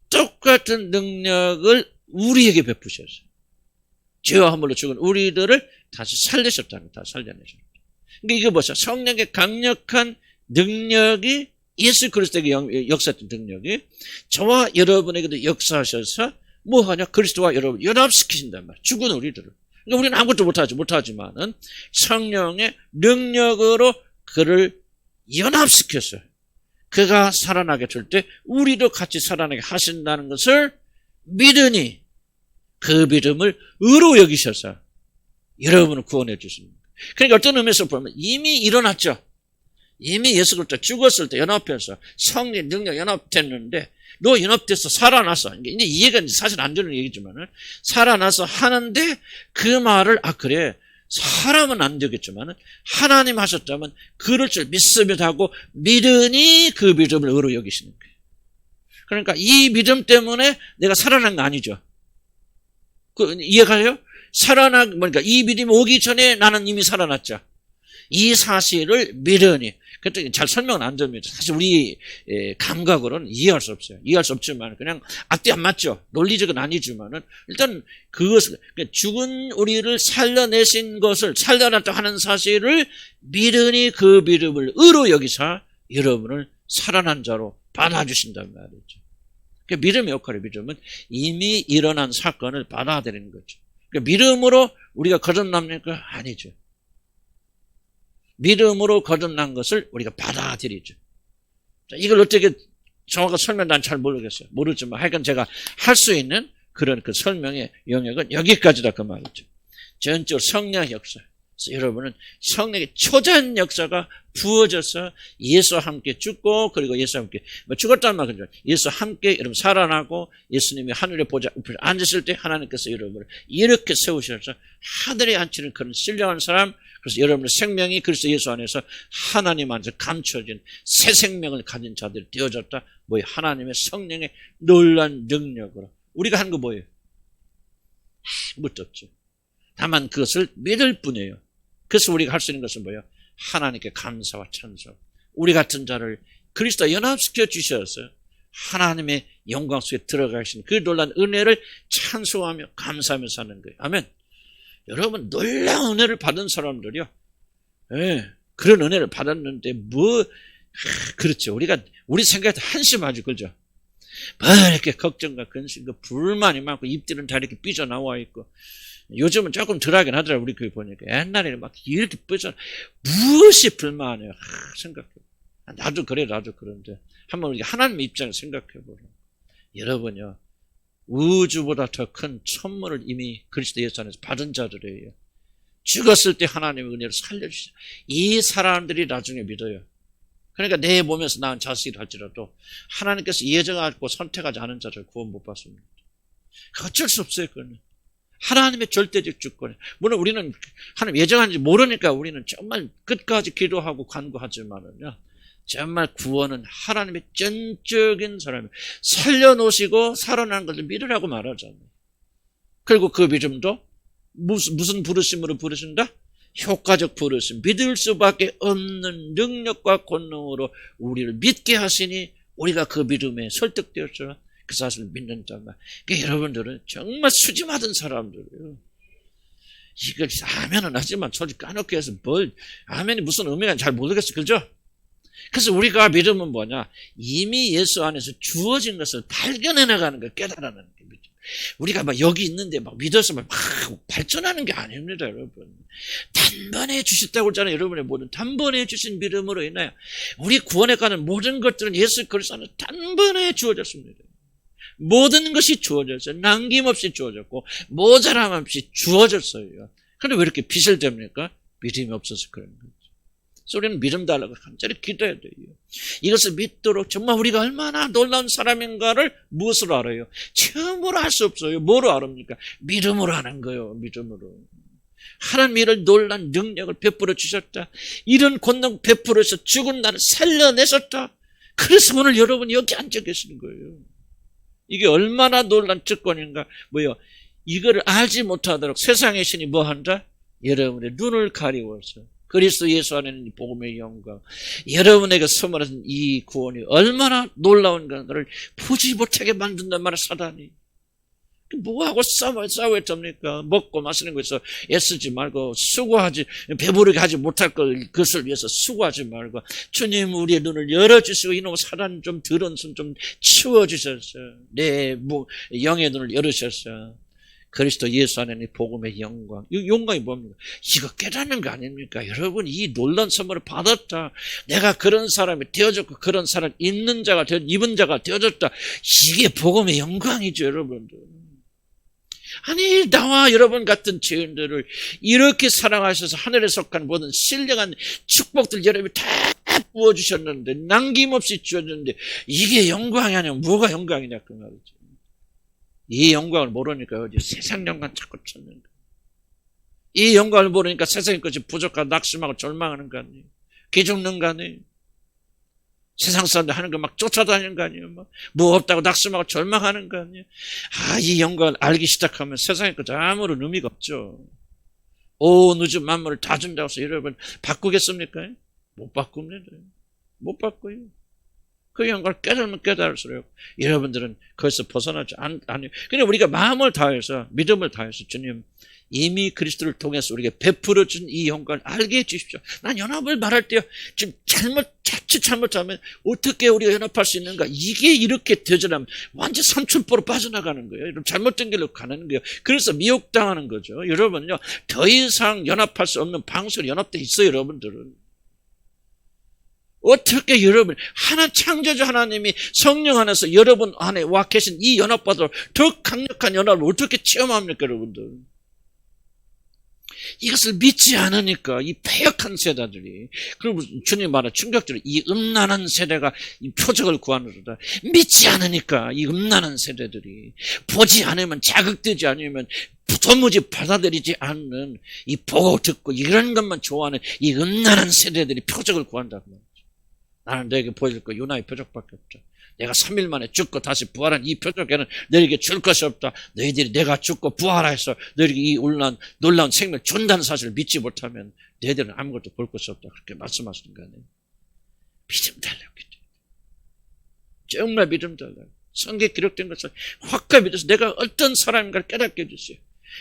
똑같은 능력을 우리에게 베푸셨어요. 죄와 허물로 죽은 우리들을 다시 살리셨다는 거예요. 다시 살려내셨다. 그러니까 이게 뭐죠? 성령의 강력한 능력이 예수 그리스도에게 역사했던 능력이 저와 여러분에게도 역사하셔서 뭐하냐? 그리스도와 여러분 연합시키신단 말이에요. 죽은 우리들을. 그러니까 우리는 아무것도 못하지만은 성령의 능력으로 그를 연합시켰어요. 그가 살아나게 될 때 우리도 같이 살아나게 하신다는 것을 믿으니 그 믿음을 의로 여기셔서 여러분을 구원해 주십니다. 그러니까 어떤 의미에서 보면 이미 일어났죠. 이미 예수 그리스도 죽었을 때 연합해서 성령 능력 연합됐는데 너 연합돼서 살아났어. 이제 이해가 사실 안 되는 얘기지만 살아나서 하는데 그 말을 그래 사람은 안 되겠지만 하나님 하셨다면 그럴 줄 믿으며 하고 믿으니 그 믿음을 의로 여기시는 거예요. 그러니까 이 믿음 때문에 내가 살아난 거 아니죠. 이해가요? 그러니까 이 믿음이 오기 전에 나는 이미 살아났죠. 이 사실을 믿으니. 그때 잘 설명은 안 됩니다. 사실 우리 감각으로는 이해할 수 없어요. 이해할 수 없지만 그냥 앞뒤 안 맞죠. 논리적은 아니지만은 일단 그것을 죽은 우리를 살려내신 것을 살려놨다 하는 사실을 믿으니 그 믿음을 의로 여기사 여러분을 살아난 자로 받아주신단 말이죠. 믿음의 역할이 믿음은 이미 일어난 사건을 받아들이는 거죠. 믿음으로 우리가 거듭납니까? 아니죠. 믿음으로 거듭난 것을 우리가 받아들이죠. 자, 이걸 어떻게 정확하게 설명 난 잘 모르겠어요. 모르지만 하여간 제가 할 수 있는 그런 그 설명의 영역은 여기까지다 그 말이죠. 전적으로 성령 역사. 그래서 여러분은 성령의 초전 역사가 부어져서 예수와 함께 죽고 그리고 예수와 함께 죽었다는 말이죠. 예수와 함께 여러분 살아나고 예수님이 하늘의 보좌 우편에 앉으실 때 하나님께서 여러분을 이렇게 세우셔서 하늘에 앉히는 그런 신령한 사람. 그래서 여러분의 생명이 그리스도 예수 안에서 하나님 안에서 감춰진 새 생명을 가진 자들이 되어졌다. 뭐예요? 하나님의 성령의 놀라운 능력으로. 우리가 한 거 뭐예요? 아무것도 없죠. 다만 그것을 믿을 뿐이에요. 그래서 우리가 할 수 있는 것은 뭐예요? 하나님께 감사와 찬송. 우리 같은 자를 그리스도와 연합시켜 주셔서 하나님의 영광 속에 들어가신 그 놀라운 은혜를 찬송하며 감사하며 사는 거예요. 아멘. 여러분 놀라운 은혜를 받은 사람들이요. 그런 은혜를 받았는데 그렇죠. 우리 생각에 한심하죠. 그죠? 이렇게 걱정과 근심과 불만이 많고 입들은 다 이렇게 삐져나와 있고 요즘은 조금 덜하긴 하더라고요. 우리 교회 보니까. 옛날에는 막 이렇게 삐져 무엇이 불만해요. 생각해. 나도 그런데 한번 우리 하나님의 입장을 생각해 보라. 여러분요. 우주보다 더 큰 천문을 이미 그리스도 예수 안에서 받은 자들이에요. 죽었을 때 하나님의 은혜를 살려주시죠. 이 사람들이 나중에 믿어요. 그러니까 내 몸에서 낳은 자식이 할지라도 하나님께서 예정하고 선택하지 않은 자를 구원 못 받습니다. 어쩔 수 없어요. 그거는. 하나님의 절대적 주권. 물론 우리는 하나님 예정한지 모르니까 우리는 정말 끝까지 기도하고 간구하지만은요, 정말 구원은 하나님의 전적인 사람이 살려놓으시고 살아난 것을 믿으라고 말하잖아요. 그리고 그 믿음도 무슨 부르심으로 부르신다? 효과적 부르심, 믿을 수밖에 없는 능력과 권능으로 우리를 믿게 하시니 우리가 그 믿음에 설득되었죠. 그 사실을 믿는다 말. 그러니까 여러분들은 정말 수지맞은 사람들이에요. 이걸 아멘은 하지만 솔직히 까놓게 해서 아멘이 무슨 의미가 잘 모르겠어요. 그죠? 그래서 우리가 믿음은 뭐냐? 이미 예수 안에서 주어진 것을 발견해 나가는 걸 깨달아내는 게 믿음. 우리가 막 여기 있는데 막 믿어서 막 발전하는 게 아닙니다, 여러분. 단번에 주셨다고 했잖아요, 여러분의 모든 단번에 주신 믿음으로 인하여 우리 구원에 가는 모든 것들은 예수 그리스도 안에 단번에 주어졌습니다. 모든 것이 주어졌어요. 남김없이 주어졌고 모자람 없이 주어졌어요. 그런데 왜 이렇게 비실됩니까? 믿음이 없어서 그런 거죠. 그래서 우리는 믿음 달라고 간절히 기도해야 돼요. 이것을 믿도록 정말 우리가 얼마나 놀라운 사람인가를 무엇으로 알아요? 처음으로 할 수 없어요. 뭐로 알합니까? 믿음으로 하는 거예요. 믿음으로. 하나님이 이런 놀라운 능력을 베풀어 주셨다. 이런 권능 베풀어서 죽은 나를 살려내셨다. 그래서 오늘 여러분이 여기 앉아 계시는 거예요. 이게 얼마나 놀라운 특권인가. 뭐요? 이거를 알지 못하도록 세상의 신이 뭐 한다? 여러분의 눈을 가리워서 그리스도 예수 안에 있는 복음의 영광, 여러분에게 선물하신 이 구원이 얼마나 놀라운 건가를 보지 못하게 만든단 말이야, 사단이. 뭐하고 싸워야 됩니까? 먹고 마시는 것에서 애쓰지 말고 수고하지, 배부르게 하지 못할 것을 위해서 수고하지 말고 주님 우리의 눈을 열어주시고 이놈 사단 좀 더러운 손 좀 치워주셔서 내 영의 눈을 열으셔서 그리스도 예수 안에 있는 복음의 영광. 이 영광이 뭡니까? 이거 깨닫는 거 아닙니까? 여러분, 이 놀라운 선물을 받았다. 내가 그런 사람이 되어졌고 그런 사람 입은 자가 되어졌다. 이게 복음의 영광이죠, 여러분들. 아니, 나와 여러분 같은 죄인들을 이렇게 사랑하셔서 하늘에 속한 모든 신령한 축복들 여러분이 다 부어주셨는데 남김없이 주었는데 이게 영광이 아니야. 뭐가 영광이냐 그 말이죠. 이 영광을 모르니까 어디 세상 영광 자꾸 찾는 거예요. 이 영광을 모르니까 세상의 것이 부족하고 낙심하고 절망하는 거 아니에요. 기죽는 거 아니에요. 세상 사람들 하는 거 막 쫓아다니는 거 아니에요. 뭐 없다고 낙심하고 절망하는 거 아니에요. 이 영광을 알기 시작하면 세상의 것 아무런 의미가 없죠. 온 우주 만물을 다 준다고 해서 여러분 바꾸겠습니까? 못 바꿉니다. 못 바꿔요. 그 영광을 깨달으면 깨달을수록 여러분들은 거기서 벗어나지 않아요. 그냥 우리가 마음을 다해서 믿음을 다해서 주님 이미 그리스도를 통해서 우리에게 베풀어 준 이 영광을 알게 해주십시오. 난 연합을 말할 때요. 지금 자칫 잘못하면 어떻게 우리가 연합할 수 있는가. 이게 이렇게 되져나면 완전 삼천포로 빠져나가는 거예요. 잘못된 길로 가는 거예요. 그래서 미혹당하는 거죠. 여러분요. 더 이상 연합할 수 없는 방식으로 연합돼 있어요. 여러분들은. 어떻게 여러분 창조주 하나님이 성령 안에서 여러분 안에 와 계신 이 연합보다 더 강력한 연합을 어떻게 체험합니까 여러분들? 이것을 믿지 않으니까 이 패역한 세대들이, 그리고 주님 말한 충격적으로 이 음란한 세대가 이 표적을 구하느라 믿지 않으니까 이 음란한 세대들이 보지 않으면 자극되지 않으면 도무지 받아들이지 않는 이 보고 듣고 이런 것만 좋아하는 이 음란한 세대들이 표적을 구한다고 말이죠. 나는 너에게 보여줄 거 요나의 표적밖에 없다. 내가 3일 만에 죽고 다시 부활한 이 표적에는 너에게 줄 것이 없다. 너희들이 내가 죽고 부활해서 너희에게 이 놀라운 생명을 준다는 사실을 믿지 못하면 너희들은 아무것도 볼 것이 없다. 그렇게 말씀하시는 거 아니에요. 믿음 달라고. 정말 믿음 달라고. 성경에 기록된 것을 확실히 믿어서 내가 어떤 사람인가를 깨닫게 해주세요.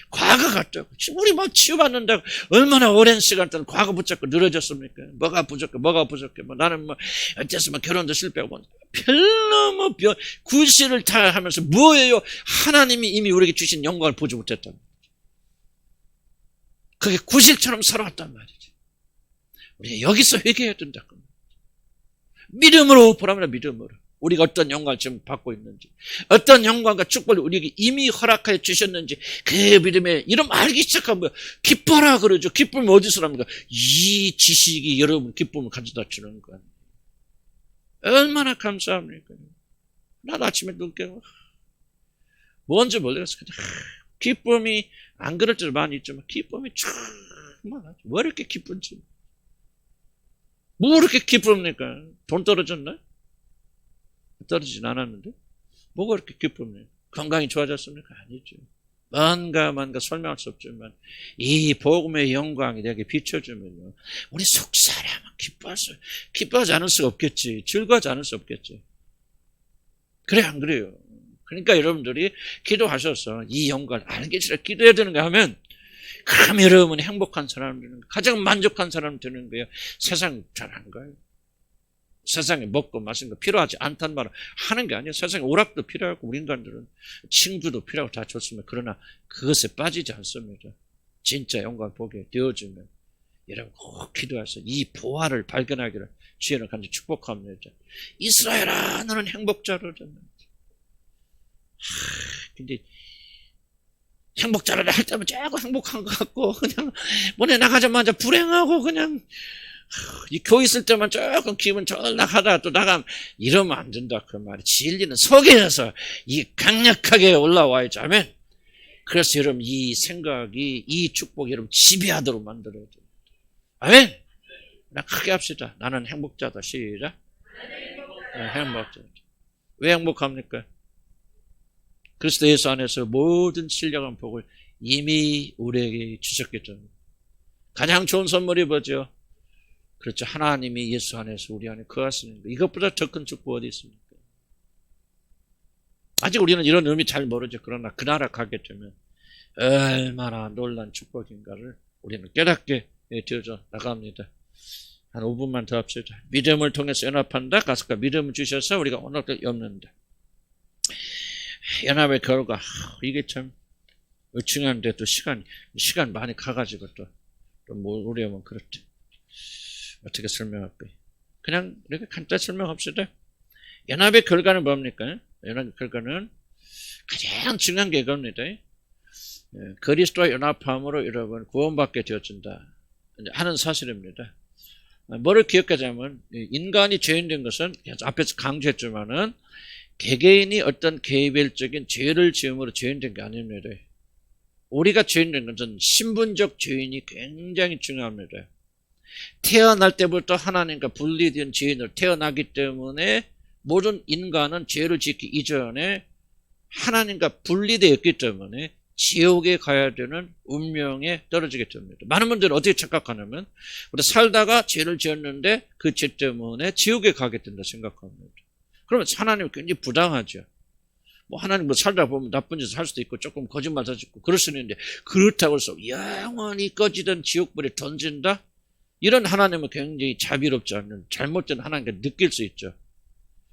과거 같다고. 우리 막 치유받는다고 얼마나 오랜 시간 동안 과거 붙잡고 늘어졌습니까? 뭐가 부족해. 나는 어째서 결혼도 실패하고. 별로 구실을 다 하면서 뭐예요? 하나님이 이미 우리에게 주신 영광을 보지 못했단 말이죠. 그게 구실처럼 살아왔단 말이죠. 우리가 여기서 회개해야 된다고. 믿음으로 보라면 믿음으로. 우리가 어떤 영광을 지금 받고 있는지, 어떤 영광과 축복을 우리에게 이미 허락하여 주셨는지, 그 믿음에 이름 알기 시작하면 기뻐라 그러죠. 기쁨이 어디서 납니까? 이 지식이 여러분 기쁨을 가져다 주는 거예요. 얼마나 감사합니까? 난 아침에 눈 깨고 뭔지 모르겠어. 기쁨이 안 그럴 때도 많이 있지만 기쁨이 충만하죠. 왜 이렇게 기쁜지. 뭐 이렇게 기쁩니까? 돈 떨어졌나? 떨어지진 않았는데 뭐가 이렇게 기쁩니까? 건강이 좋아졌습니까? 아니죠. 뭔가 설명할 수 없지만 이 복음의 영광이 내게 비춰주면요, 우리 속사람은 기뻐하지 않을 수 없겠지. 즐거워하지 않을 수 없겠지. 그래 안 그래요? 그러니까 여러분들이 기도하셔서 이 영광을 알기 싫어 기도해야 되는가 하면, 그럼 여러분이 행복한 사람 되는 거예요. 가장 만족한 사람 되는 거예요. 세상 잘 안 가요. 세상에 먹고 마시는 거 필요하지 않다는 말을 하는 게 아니에요. 세상에 오락도 필요하고 우리 인간들은 친구도 필요하고 다 좋습니다. 그러나 그것에 빠지지 않습니다. 진짜 영광 보게 되어주면 여러분 꼭 기도해서 이 보화를 발견하기를 주의를 간절히 축복합니다. 이스라엘아 너는 행복자로라. 근데 행복자로라 할 때면 자꾸 행복한 것 같고 그냥 문에 나가자마자 불행하고 그냥 이 교회 있을 때만 조금 기분 쫄락하다가 또 나가면 이러면 안 된다 그 말이. 진리는 속에서 이 강력하게 올라와야지. 아멘. 그래서 여러분 이 생각이 이 축복이 여러분 지배하도록 만들어야 돼요. 아멘. 나 크게 합시다. 나는 행복자다. 시작. 행복자다. 왜 행복합니까? 그리스도 예수 안에서 모든 신령한 복을 이미 우리에게 주셨기 때문에. 가장 좋은 선물이 뭐죠? 그렇죠. 하나님이 예수 안에서 우리 안에 거하시는 거. 이것보다 더 큰 축복 어디 있습니까? 아직 우리는 이런 의미 잘 모르죠. 그러나 그 나라 가게 되면 얼마나 놀란 축복인가를 우리는 깨닫게 되어져 나갑니다. 한 5분만 더 합시다. 믿음을 통해서 연합한다. 가서까 믿음을 주셔서 우리가 오늘도 엮는다. 연합의 결과 이게 참 중요한데 또 시간 많이 가가지고 또 모르면 그렇대. 어떻게 설명할까요? 그냥 이렇게 간단히 설명합시다. 연합의 결과는 뭡니까? 연합의 결과는 가장 중요한 게 이겁니다. 그리스도와 연합함으로 여러분 구원받게 되어진다 하는 사실입니다. 뭐를 기억하자면 인간이 죄인된 것은 앞에서 강조했지만은 개개인이 어떤 개별적인 죄를 지음으로 죄인된 게 아닙니다. 우리가 죄인된 것은 신분적 죄인이 굉장히 중요합니다. 태어날 때부터 하나님과 분리된 죄인으로 태어나기 때문에 모든 인간은 죄를 짓기 이전에 하나님과 분리되어 있기 때문에 지옥에 가야 되는 운명에 떨어지게 됩니다. 많은 분들은 어떻게 착각하냐면 우리 살다가 죄를 지었는데 그 죄 때문에 지옥에 가게 된다 생각합니다. 그러면 하나님은 굉장히 부당하죠. 하나님 살다 보면 나쁜 짓을 할 수도 있고 조금 거짓말 할 수도 있고 그럴 수 있는데 그렇다고 해서 영원히 꺼지던 지옥불에 던진다? 이런 하나님은 굉장히 자비롭지 않는 잘못된 하나님께 느낄 수 있죠.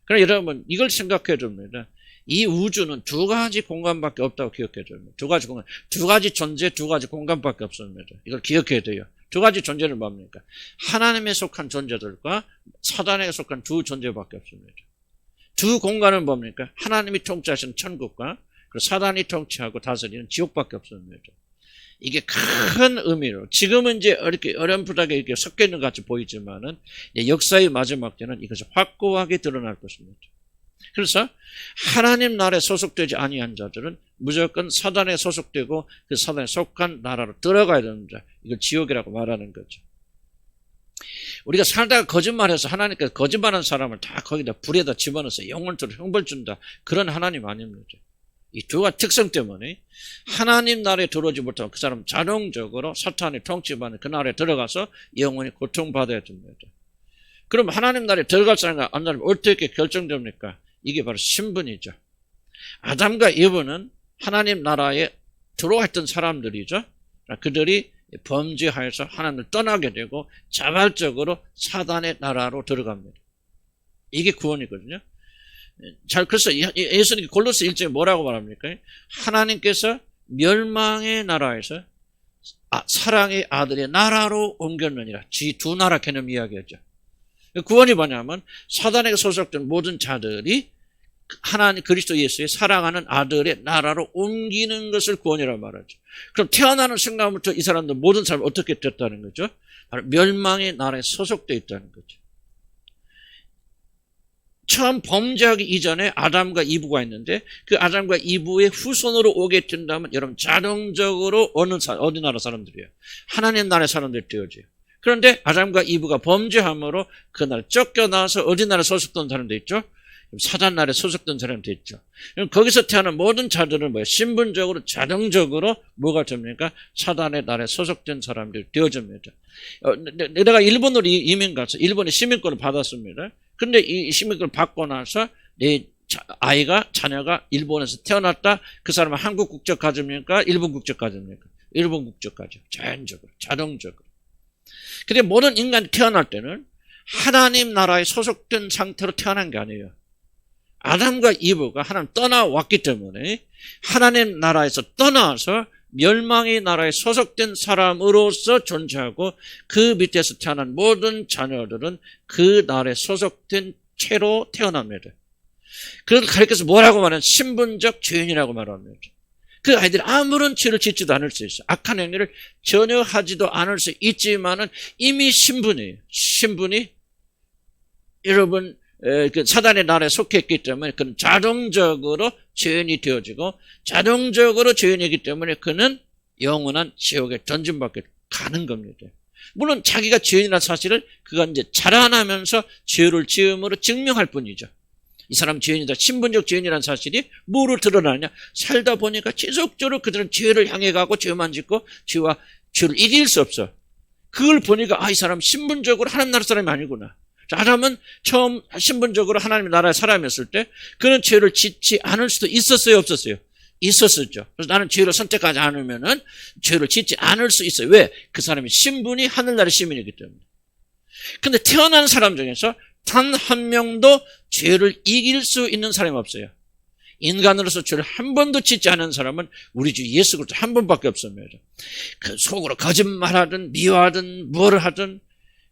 그러나 여러분 이걸 생각해야 됩니다. 이 우주는 두 가지 공간밖에 없다고 기억해야 됩니다. 두 가지 공간, 두 가지 존재, 두 가지 공간밖에 없습니다. 이걸 기억해야 돼요. 두 가지 존재는 뭡니까? 하나님에 속한 존재들과 사단에 속한 두 존재밖에 없습니다. 두 공간은 뭡니까? 하나님이 통치하시는 천국과 사단이 통치하고 다스리는 지옥밖에 없습니다. 이게 큰 의미로 지금은 이제 이렇게 어렴풋하게 이렇게 섞여 있는 것 같이 보이지만은 역사의 마지막 때는 이것이 확고하게 드러날 것입니다. 그래서 하나님 나라에 소속되지 아니한 자들은 무조건 사단에 소속되고 그 사단에 속한 나라로 들어가야 됩니다. 이걸 지옥이라고 말하는 거죠. 우리가 살다가 거짓말해서 하나님께서 거짓말하는 사람을 다 거기다 불에다 집어넣어서 영원토록 형벌 준다. 그런 하나님 아닙니다. 이 두 가지 특성 때문에 하나님 나라에 들어오지 못하면 그 사람 자동적으로 사탄이 통치받는 그 나라에 들어가서 영원히 고통받아야 됩니다. 그럼 하나님 나라에 들어갈 사람과 안 사람이 어떻게 결정됩니까? 이게 바로 신분이죠. 아담과 이브는 하나님 나라에 들어와 있던 사람들이죠. 그들이 범죄하여서 하나님을 떠나게 되고 자발적으로 사단의 나라로 들어갑니다. 이게 구원이거든요. 그래서 예수님이 골로새 1장에 뭐라고 말합니까? 하나님께서 멸망의 나라에서 사랑의 아들의 나라로 옮겼느니라. 두 나라 개념 이야기하죠. 구원이 뭐냐면 사단에게 소속된 모든 자들이 하나님 그리스도 예수의 사랑하는 아들의 나라로 옮기는 것을 구원이라고 말하죠. 그럼 태어나는 순간부터 이 사람들 모든 사람이 어떻게 됐다는 거죠? 바로 멸망의 나라에 소속되어 있다는 거죠. 처음 범죄하기 이전에 아담과 이브가 있는데 그 아담과 이브의 후손으로 오게 된다면 여러분 자동적으로 어느 나라 사람들이에요? 하나님 나라의 사람들이 되어져요. 그런데 아담과 이브가 범죄함으로 그날 쫓겨나서 어디 나라에 소속된 사람도 있죠? 사단 나라에 소속된 사람도 있죠. 거기서 태어난 모든 자들은 뭐예요? 신분적으로 자동적으로 뭐가 됩니까? 사단의 나라에 소속된 사람들이 되어집니다. 내가 일본으로 이민 가서 일본의 시민권을 받았습니다. 근데 이 시민권을 받고 나서 내 자녀가 일본에서 태어났다. 그 사람은 한국 국적 가집니까? 일본 국적 가집니까? 일본 국적 가져. 자연적으로, 자동적으로. 근데 모든 인간이 태어날 때는 하나님 나라에 소속된 상태로 태어난 게 아니에요. 아담과 이브가 하나님 떠나왔기 때문에 하나님 나라에서 떠나서 멸망의 나라에 소속된 사람으로서 존재하고 그 밑에서 태어난 모든 자녀들은 그 나라에 소속된 채로 태어납니다. 그걸 가리켜서 뭐라고 말하면 신분적 죄인이라고 말합니다. 그 아이들이 아무런 죄를 짓지도 않을 수 있어요. 악한 행위를 전혀 하지도 않을 수 있지만은 이미 신분이 여러분 그 사단의 나라에 속했기 때문에 그는 자동적으로 죄인이 되어지고 자동적으로 죄인이기 때문에 그는 영원한 지옥에 던짐받게 가는 겁니다. 물론 자기가 죄인이라는 사실을 그가 이제 자라나면서 죄를 지음으로 증명할 뿐이죠. 이 사람 죄인이다. 신분적 죄인이라는 사실이 뭐로 드러나냐? 살다 보니까 지속적으로 그들은 죄를 향해 가고 죄만 짓고 죄를 이길 수 없어. 그걸 보니까 이 사람 신분적으로 하나님 나라 사람이 아니구나. 아담은 처음 신분적으로 하나님의 나라의 사람이었을 때 그는 죄를 짓지 않을 수도 있었어요, 없었어요? 있었었죠. 그래서 나는 죄를 선택하지 않으면은 죄를 짓지 않을 수 있어요. 왜? 그 사람이 신분이 하늘나라의 시민이기 때문에. 근데 태어난 사람 중에서 단 한 명도 죄를 이길 수 있는 사람이 없어요. 인간으로서 죄를 한 번도 짓지 않은 사람은 우리 주 예수 그리스도 한 번밖에 없습니다. 그 속으로 거짓말하든 미워하든 뭘 하든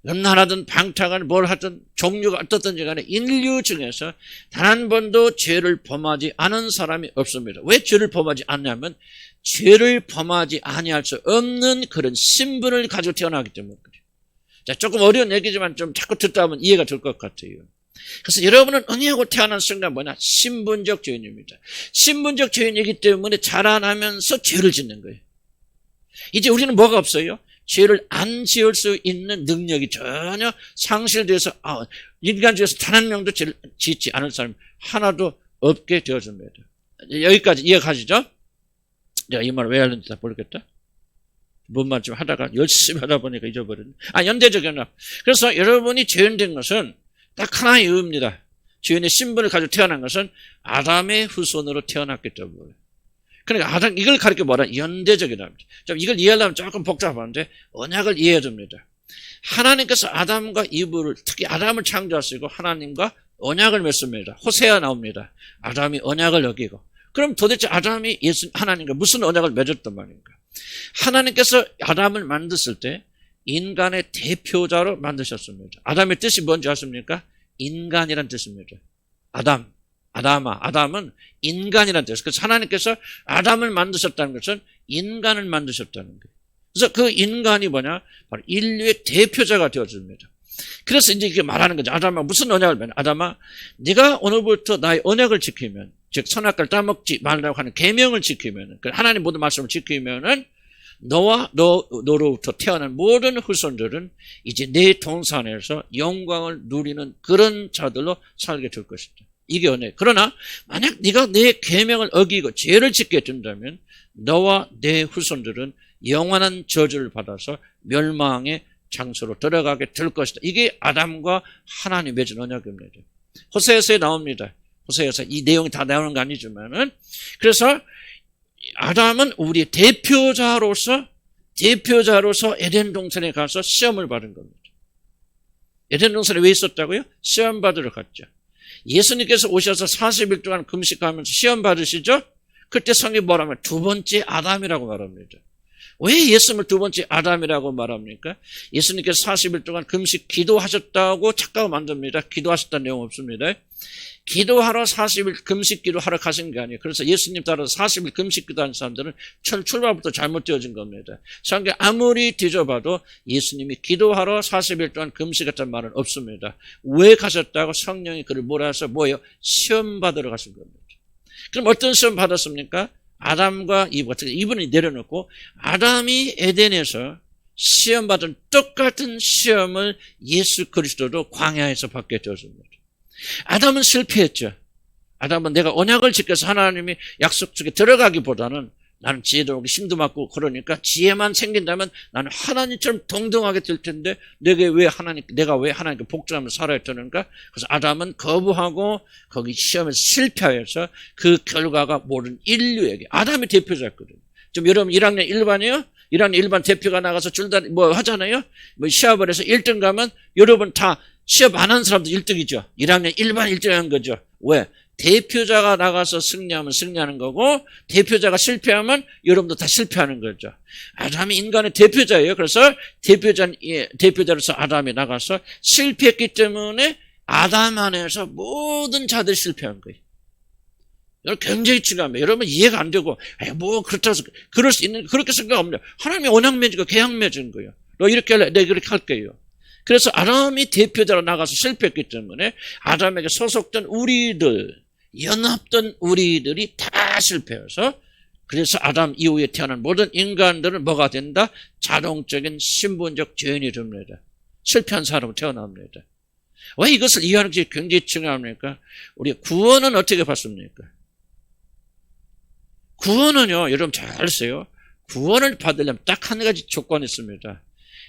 음란하든 방탕하든 뭘 하든 종류가 어떻든지 간에 인류 중에서 단 한 번도 죄를 범하지 않은 사람이 없습니다. 왜 죄를 범하지 않냐면 죄를 범하지 아니할 수 없는 그런 신분을 가지고 태어나기 때문에 그래요. 자, 조금 어려운 얘기지만 좀 자꾸 듣다 보면 이해가 될 것 같아요. 그래서 여러분은 은혜하고 태어난 순간 뭐냐? 신분적 죄인입니다. 신분적 죄인이기 때문에 자라나면서 죄를 짓는 거예요. 이제 우리는 뭐가 없어요? 죄를 안 지을 수 있는 능력이 전혀 상실돼서 인간 중에서 단 한 명도 죄를 짓지 않을 사람이 하나도 없게 되어집니다. 여기까지 이해가시죠? 내가 이 말을 왜 하는지 다 모르겠다. 뭔 말 좀 하다가 열심히 하다 보니까 잊어버렸네. 연대적 연합. 그래서 여러분이 죄인된 것은 딱 하나의 이유입니다. 죄인의 신분을 가지고 태어난 것은 아담의 후손으로 태어났기 때문에. 그러니까 아담 이걸 가리켜 뭐라 연대적이다. 좀 이걸 이해하려면 조금 복잡한데 언약을 이해해 줍니다. 하나님께서 아담과 이브를 특히 아담을 창조하시고 하나님과 언약을 맺습니다. 호세아 나옵니다. 아담이 언약을 어기고. 그럼 도대체 아담이 하나님과 무슨 언약을 맺었단 말입니까? 하나님께서 아담을 만드실 때 인간의 대표자로 만드셨습니다. 아담의 뜻이 뭔지 아십니까? 인간이란 뜻입니다. 아담은 인간이라는 뜻이에요. 그래서 하나님께서 아담을 만드셨다는 것은 인간을 만드셨다는 거예요. 그래서 그 인간이 뭐냐? 바로 인류의 대표자가 되어줍니다. 그래서 이제 이게 말하는 거죠. 아담아, 무슨 언약을 맺냐? 아담아, 네가 오늘부터 나의 언약을 지키면, 즉 선악과를 따먹지 말라고 하는 계명을 지키면, 하나님 모든 말씀을 지키면은 너로부터 태어난 모든 후손들은 이제 내 동산에서 영광을 누리는 그런 자들로 살게 될 것이다. 이게 은혜. 그러나 만약 네가 내 계명을 어기고 죄를 짓게 된다면 너와 내 후손들은 영원한 저주를 받아서 멸망의 장소로 들어가게 될 것이다. 이게 아담과 하나님 맺은 언약입니다. 호세아서에 나옵니다. 호세아서 이 내용이 다 나오는 거 아니지만은 그래서 아담은 우리의 대표자로서 에덴 동산에 가서 시험을 받은 겁니다. 에덴 동산에 왜 있었다고요? 시험 받으러 갔죠. 예수님께서 오셔서 40일 동안 금식하면서 시험 받으시죠? 그때 성경이 뭐라면 두 번째 아담이라고 말합니다. 왜 예수님을 두 번째 아담이라고 말합니까? 예수님께서 40일 동안 금식 기도하셨다고 착각을 만듭니다. 기도하셨다는 내용 없습니다. 기도하러 40일 금식 기도하러 가신 게 아니에요. 그래서 예수님 따라서 40일 금식 기도하는 사람들은 출발부터 잘못되어진 겁니다. 성경 아무리 뒤져봐도 예수님이 기도하러 40일 동안 금식했다는 말은 없습니다. 왜 가셨다고? 성령이 그를 몰아서 뭐예요? 시험 받으러 가신 겁니다. 그럼 어떤 시험 받았습니까? 아담과 이분이 내려놓고 아담이 에덴에서 시험받은 똑같은 시험을 예수 그리스도도 광야에서 받게 되었습니다. 아담은 실패했죠. 아담은 내가 언약을 지켜서 하나님이 약속 속에 들어가기보다는 나는 지혜도 없고 힘도 많고 그러니까 지혜만 생긴다면 나는 하나님처럼 동등하게 될 텐데 내가 왜 하나님께 복종하며 살아야 되는가? 그래서 아담은 거부하고 거기 시험에서 실패해서 그 결과가 모든 인류에게 아담이 대표자였거든요. 좀 여러분 1학년 1반이요? 1학년 1반 대표가 나가서 줄다리 뭐 하잖아요. 뭐 시합을 해서 1등 가면 여러분 다 시합 안 한 사람도 1등이죠. 1학년 1반 1등 한 거죠. 왜? 대표자가 나가서 승리하면 승리하는 거고 대표자가 실패하면 여러분도 다 실패하는 거죠. 아담이 인간의 대표자예요. 그래서 대표자로서 아담이 나가서 실패했기 때문에 아담 안에서 모든 자들이 실패한 거예요. 여러분 굉장히 중요합니다. 여러분 이해가 안 되고 뭐 그렇다고 그럴 수 있는 그렇게 생각합니다. 하나님이 언약 맺은 거 계약 맺은 거예요. 너 이렇게 할래? 내가 이렇게 할게요. 그래서 아담이 대표자로 나가서 실패했기 때문에 아담에게 소속된 우리들, 연합된 우리들이 다 실패해서 그래서 아담 이후에 태어난 모든 인간들은 뭐가 된다? 자동적인 신분적 죄인이 됩니다. 실패한 사람은 태어납니다. 왜 이것을 이해하는 것이 굉장히 중요합니까? 우리 구원은 어떻게 받습니까? 구원은요, 여러분 잘 아세요. 구원을 받으려면 딱 한 가지 조건이 있습니다.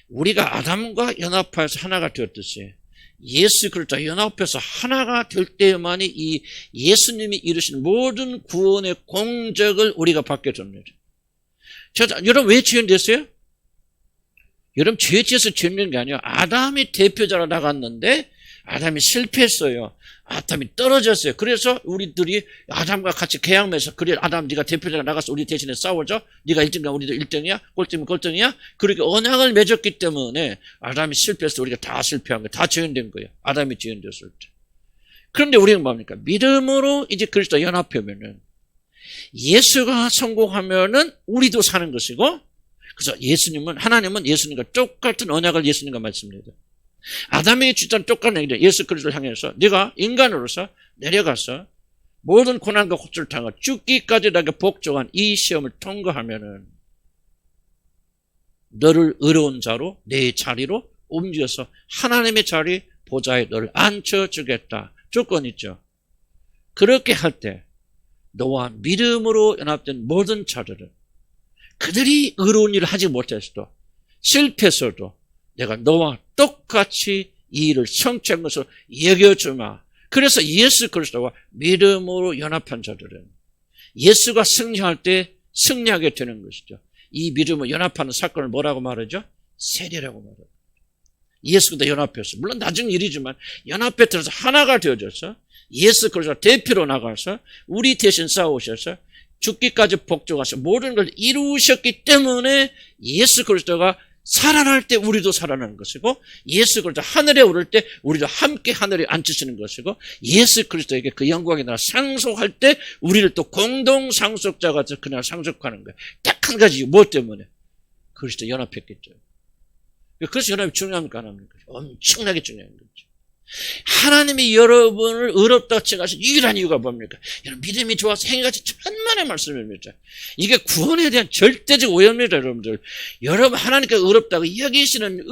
우리가 아담과 연합하여서 하나가 되었듯이 예수 그리스도와 연합해서 하나가 될 때만이 이 예수님이 이루신 모든 구원의 공적을 우리가 받게 됩니다. 여러분 왜 죄인 됐어요? 여러분 죄 지어서 죄인 된 게 아니에요. 아담이 대표자로 나갔는데 아담이 실패했어요. 아담이 떨어졌어요. 그래서 우리들이 아담과 같이 계약 맺어서 그래 아담 네가 대표자로 나가서 우리 대신에 싸우죠. 네가 1등이야 우리도 1등이야 꼴등이면 꼴등이야. 그렇게 언약을 맺었기 때문에 아담이 실패해서 우리가 다 실패한 거예요. 다 죄인된 거예요. 아담이 죄인됐을 때. 그런데 우리는 뭡니까? 믿음으로 이제 그리스도와 연합하면은 예수가 성공하면은 우리도 사는 것이고 그래서 하나님은 예수님과 똑같은 언약을 예수님과 맺습니다. 아담이 주장 똑같은 얘기죠. 예수 그리스도를 향해서 네가 인간으로서 내려가서 모든 고난과 고초를 당하고 죽기까지 나에게 복종한 이 시험을 통과하면은 너를 의로운 자로 내 자리로 옮겨서 하나님의 자리 보좌에 너를 앉혀주겠다. 조건이 있죠. 그렇게 할 때 너와 믿음으로 연합된 모든 자들은 그들이 의로운 일을 하지 못했어도 실패했어도 내가 너와 똑같이 이 일을 성취한 것으로 여겨주마. 그래서 예수 그리스도와 믿음으로 연합한 자들은 예수가 승리할 때 승리하게 되는 것이죠. 이 믿음으로 연합하는 사건을 뭐라고 말하죠? 세례라고 말해요. 예수가 연합했어. 물론 나중 일이지만 연합에 들어서 하나가 되어져서 예수 그리스도 대표로 나가서 우리 대신 싸우셔서 죽기까지 복종하셔 모든 걸 이루셨기 때문에 예수 그리스도가 살아날 때 우리도 살아나는 것이고 예수 그리스도 하늘에 오를 때 우리도 함께 하늘에 앉으시는 것이고 예수 그리스도에게 그 영광의 나라 상속할 때 우리를 또 공동 상속자가 돼서 그날 상속하는 거예요. 딱 한 가지 뭐 때문에? 그리스도 연합했겠죠. 그래서 연합이 중요합니까 안 합니까? 엄청나게 중요한 거죠. 하나님이 여러분을 의롭다고 칭하신 유일한 이유가 뭡니까? 여러분 믿음이 좋아서 행위같이 천만의 말씀입니다. 이게 구원에 대한 절대적 오해입니다. 여러분들. 여러분 하나님께 의롭다고 여기시는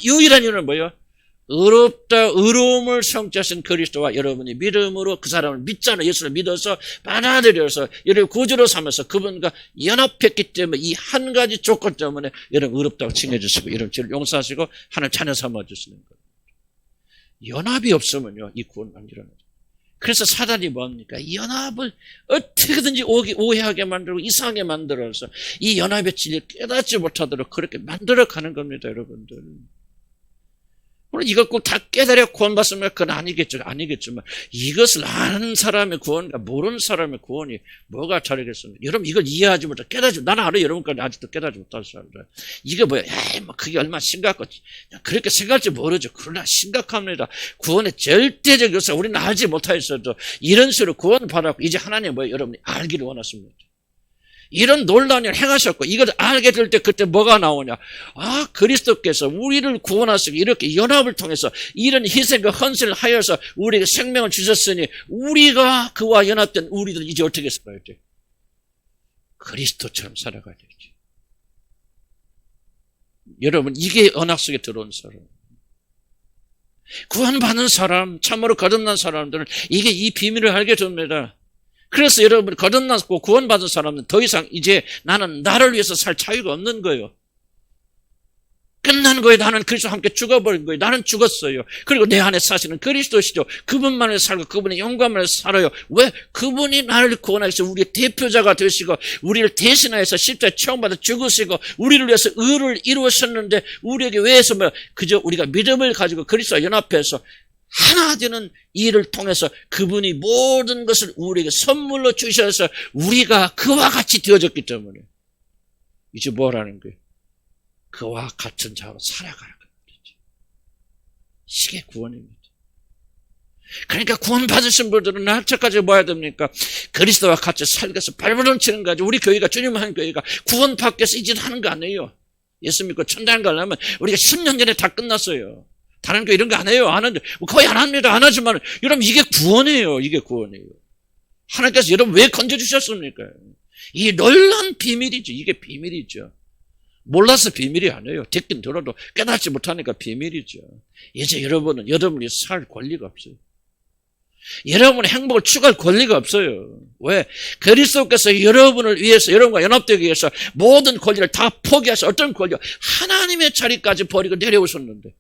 유일한 이유는 뭐예요? 의로움을 성취하신 그리스도와 여러분이 믿음으로 그 사람을 믿잖아요. 예수를 믿어서 받아들여서 여러분 구주로 삼아서 그분과 연합했기 때문에 이 한 가지 조건 때문에 여러분 의롭다고 칭해 주시고 여러분 죄를 용서하시고 하나님 자녀 삼아 주시는 거예요. 연합이 없으면요, 이 구원 안 일어나죠. 그래서 사단이 뭡니까? 이 연합을 어떻게든지 오해하게 만들고 이상하게 만들어서 이 연합의 진리를 깨닫지 못하도록 그렇게 만들어 가는 겁니다, 여러분들. 물론 이걸 꼭 다 깨달아 구원받으면 그건 아니겠지만 이것을 아는 사람의 구원과 모르는 사람의 구원이 뭐가 다르겠습니까? 여러분 이걸 이해하지 못해 깨닫지 나는 알아요. 여러분까지 아직도 깨닫지 못한 사람들. 이게 뭐야? 뭐 그게 얼마나 심각하지? 그렇게 생각할지 모르죠. 그러나 심각합니다. 구원의 절대적 요소 우리는 알지 못하였어도 이런 식으로 구원받았고 이제 하나님 뭐예요? 여러분이 알기를 원하십니다. 이런 논란을 행하셨고 이걸 알게 될 때 그때 뭐가 나오냐? 아, 그리스도께서 우리를 구원하시고 이렇게 연합을 통해서 이런 희생과 헌신을 하여서 우리에게 생명을 주셨으니 우리가 그와 연합된 우리들 이제 어떻게 살아야 돼? 그리스도처럼 살아가야 되지. 여러분 이게 언약 속에 들어온 사람. 구원받은 사람, 참으로 거듭난 사람들은 이게 이 비밀을 알게 됩니다. 그래서 여러분 거듭났고 구원받은 사람은 더 이상 이제 나는 나를 위해서 살 자유가 없는 거예요. 끝난 거예요. 나는 그리스도와 함께 죽어버린 거예요. 나는 죽었어요. 그리고 내 안에 사시는 그리스도시죠. 그분만을 살고 그분의 영광만을 살아요. 왜? 그분이 나를 구원하셔서 우리의 대표자가 되시고 우리를 대신하여서 십자가에 처형받아 죽으시고 우리를 위해서 의를 이루셨는데 우리에게 왜 해서 그저 우리가 믿음을 가지고 그리스도와 연합해서 하나 되는 일을 통해서 그분이 모든 것을 우리에게 선물로 주셔서 우리가 그와 같이 되어졌기 때문에 이제 뭐라는 거예요? 그와 같은 자로 살아가는 겁니다. 이게 구원입니다. 그러니까 구원받으신 분들은 언제까지 뭐 해야 됩니까? 그리스도와 같이 살기 위해서 발버둥 치는 거죠. 우리 교회가 주님 한 교회가 구원받기 위해서 이 짓 하는 거 아니에요. 예수 믿고 천당 가려면 우리가 10년 전에 다 끝났어요. 다른 교 이런 거 안 해요. 안 하는데 거의 안 합니다. 안 하지만 여러분 이게 구원이에요. 이게 구원이에요. 하나님께서 여러분 왜 건져주셨습니까? 이 놀라운 비밀이죠. 이게 비밀이죠. 몰라서 비밀이 아니에요. 듣긴 들어도 깨닫지 못하니까 비밀이죠. 이제 여러분은 여러분이 살 권리가 없어요. 여러분의 행복을 추구할 권리가 없어요. 왜? 그리스도께서 여러분을 위해서 여러분과 연합되기 위해서 모든 권리를 다 포기하셔. 어떤 권리요? 하나님의 자리까지 버리고 내려오셨는데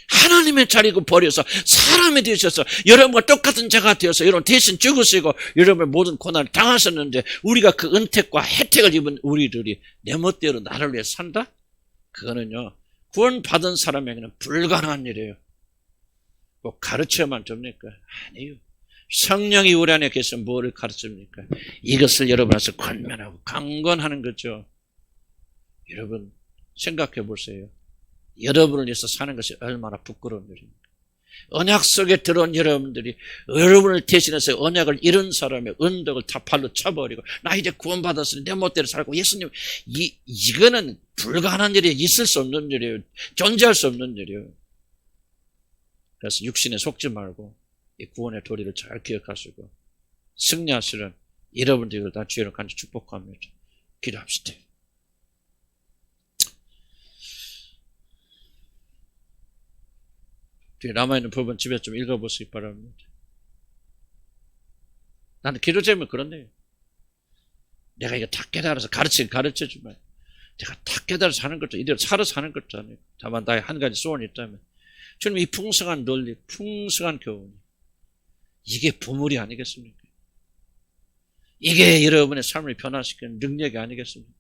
하나님의 자리고 버려서 사람이 되셔서 여러분과 똑같은 자가 되어서 여러분 대신 죽으시고 여러분의 모든 고난을 당하셨는데 우리가 그 은택과 혜택을 입은 우리들이 내 멋대로 나를 위해 산다? 그거는요 구원받은 사람에게는 불가능한 일이에요. 꼭 가르쳐야만 됩니까? 아니에요. 성령이 우리 안에 계셔서 뭐를 가르칩니까? 이것을 여러분한테 권면하고 강권하는 거죠. 여러분 생각해 보세요. 여러분을 위해서 사는 것이 얼마나 부끄러운 일입니까? 언약 속에 들어온 여러분들이 여러분을 대신해서 언약을 잃은 사람의 언덕을 다 발로 쳐버리고 나 이제 구원받았으니 내 멋대로 살고 예수님 이거는 불가능한 일이에요. 있을 수 없는 일이에요. 존재할 수 없는 일이에요. 그래서 육신에 속지 말고 이 구원의 도리를 잘 기억하시고 승리하시는 여러분들을 다 주의로 간절히 축복합니다. 기도합시다. 남아있는 부분 집에 좀 읽어보시기 바랍니다. 나는 기도 제목이 그런데요. 내가 이거 다 깨달아서 가르쳐주면 내가 다 깨달아서 사는 것도 이대로 살아서 사는 것도 아니고 다만 나의 한 가지 소원이 있다면 주님 이 풍성한 논리, 풍성한 교훈 이게 보물이 아니겠습니까? 이게 여러분의 삶을 변화시키는 능력이 아니겠습니까?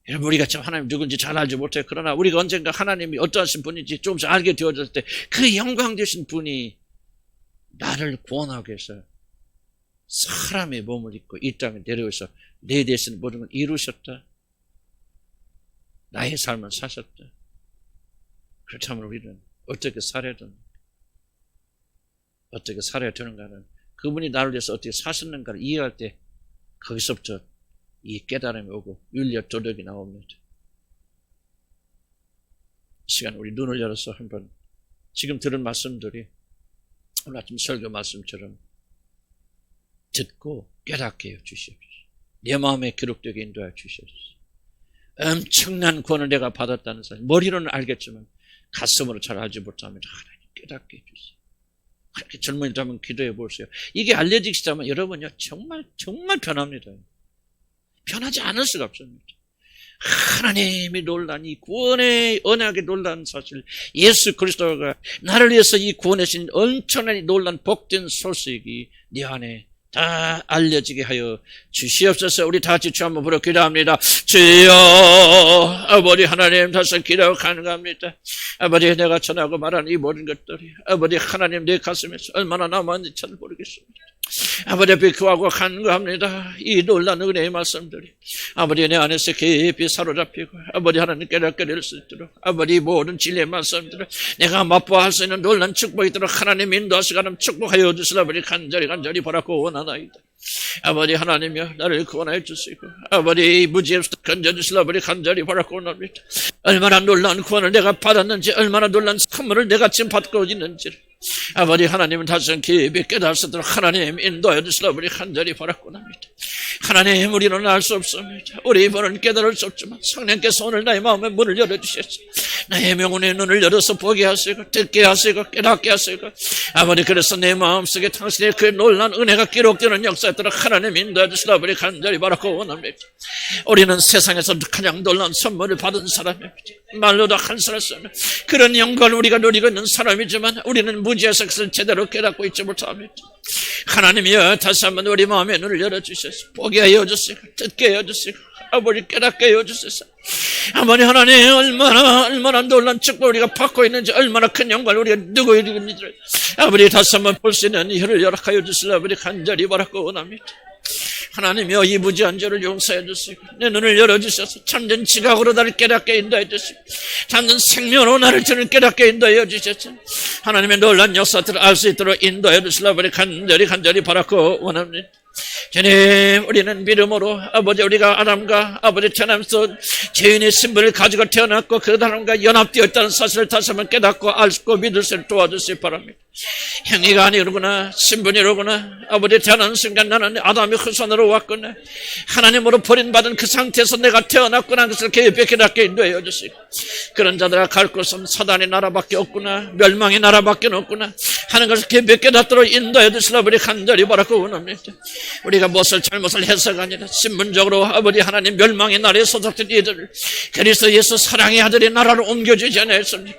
여러분 우리가 참 하나님 누군지 잘 알지 못해요. 그러나 우리가 언젠가 하나님이 어떠하신 분인지 조금씩 알게 되어졌을 때 그 영광 되신 분이 나를 구원하기 위해서 사람의 몸을 입고 이 땅에 내려오셔서 내 대신 모든 걸 이루셨다. 나의 삶을 사셨다. 그렇다면 우리는 어떻게 살아야 됩니까? 어떻게 살아야 되는가는 그분이 나를 위해서 어떻게 사셨는가를 이해할 때 거기서부터 이 깨달음이 오고 윤리와 도덕이 나옵니다. 이 시간 우리 눈을 열어서 한번 지금 들은 말씀들이 오늘 아침 설교 말씀처럼 듣고 깨닫게 해주시옵소서. 내 마음에 기록되게 인도해 주시옵소서. 엄청난 구원을 내가 받았다는 사실 머리로는 알겠지만 가슴으로 잘 알지 못하면 하나님 깨닫게 해주세요. 그렇게 젊은이라면 기도해 보세요. 이게 알려지기 시작하면 여러분요 정말 변합니다. 변하지 않을 수가 없습니다. 하나님이 놀란 이 구원의 언약의 놀란 사실 예수 그리스도가 나를 위해서 이 구원하신 엄청난 놀란 복된 소식이 네 안에 다 알려지게 하여 주시옵소서. 우리 다 같이 주 한번 부르 기도합니다. 주여 아버지 하나님 다시 기도하고 간구합니다. 아버지 내가 전하고 말하는 이 모든 것들이 아버지 하나님 내 가슴에서 얼마나 남았는지 잘 모르겠습니다. 아버지 앞에 구하고 간구합니다. 이 놀라운 은혜의 말씀들이 아버지 내 안에서 깊이 사로잡히고 아버지 하나님 깨닫게 될 수 있도록 아버지 모든 진리의 말씀들을 내가 맛보아할 수 있는 놀라운 축복이 있도록 하나님 인도하시고 하나님 축복하여 주시라. 아버지 간절히 바라고 원하나이다. 아버지 하나님이여 나를 구원하여 주시고 아버지 무지에서 건져주시라. 아버지 간절히 바라고 원합니다. 얼마나 놀라운 구원을 내가 받았는지 얼마나 놀라운 선물을 내가 지금 받고 있는지를 아버지 하나님은 다시 깊이 깨달을 수 있도록 하나님 인도하여 주시라. 우리 간절히 바라고 합니다. 하나님 우리는 알 수 없습니다. 우리 입으로는 깨달을 수 없지만 성령께서 오늘 나의 마음의 문을 열어주셨어. 나의 명운의 눈을 열어서 보게 하시고 듣게 하시고 깨닫게 하시고 아버지 그래서 내 마음속에 당신의 그 놀라운 은혜가 기록되는 역사에 따라 하나님 인도해 주시라. 우리 간절히 바라고 원합니다. 우리는 세상에서 가장 놀라운 선물을 받은 사람입니다. 말로도 한사람 쓰는 그런 영광을 우리가 누리고 있는 사람이지만 우리는 무지에서 그것을 제대로 깨닫고 있지 못합니다. 하나님이여 다시 한번 우리 마음의 눈을 열어주셔서 보게 하여 주시고 듣게 하여 주시고 아버지 깨닫게 하여 주셔서 아버지 하나님 얼마나 놀란 축복을 우리가 받고 있는지 얼마나 큰 영광을 우리가 누고 있는지 아버지 다시 한번 볼 수 있는 혀를 열악하여 주시라. 아버지 간절히 바라고 원합니다. 하나님이여 이 무지한 죄를 용서해 주시고 내 눈을 열어주셔서 참된 지각으로 나를 깨닫게 인도해 주시고 참된 생명으로 나를 깨닫게 인도해 주셔서 하나님의 놀라운 역사들을 알 수 있도록 인도해 주시라. 아버지 간절히 바라고 원합니다. 주님 우리는 믿음으로 아버지 우리가 아담과 아버지 태어나면서 죄인의 신분을 가지고 태어났고 그 사람과 연합되어 있다는 사실을 다시 한번 깨닫고 알고 믿을 수 있도록 도와주시기 바랍니다. 행위가 아니로구나 신분이로구나 아버지 태어나는 순간 나는 아담의 후손으로 왔구나 하나님으로 버림받은 그 상태에서 내가 태어났구나 그것을 깨닫게 인도해 주시고 그런 자들아 갈 곳은 사단의 나라밖에 없구나 멸망의 나라밖에 없구나 하는 것을 깨닫도록 인도해 주시라. 우리 간절히 바라고 원합니다. 우리가 무엇을 잘못을 해서가 아니라 신분적으로 아버지 하나님 멸망의 나라에 소속된 이들을 그리스도 예수 사랑의 아들의 나라로 옮겨주지 않았습니까?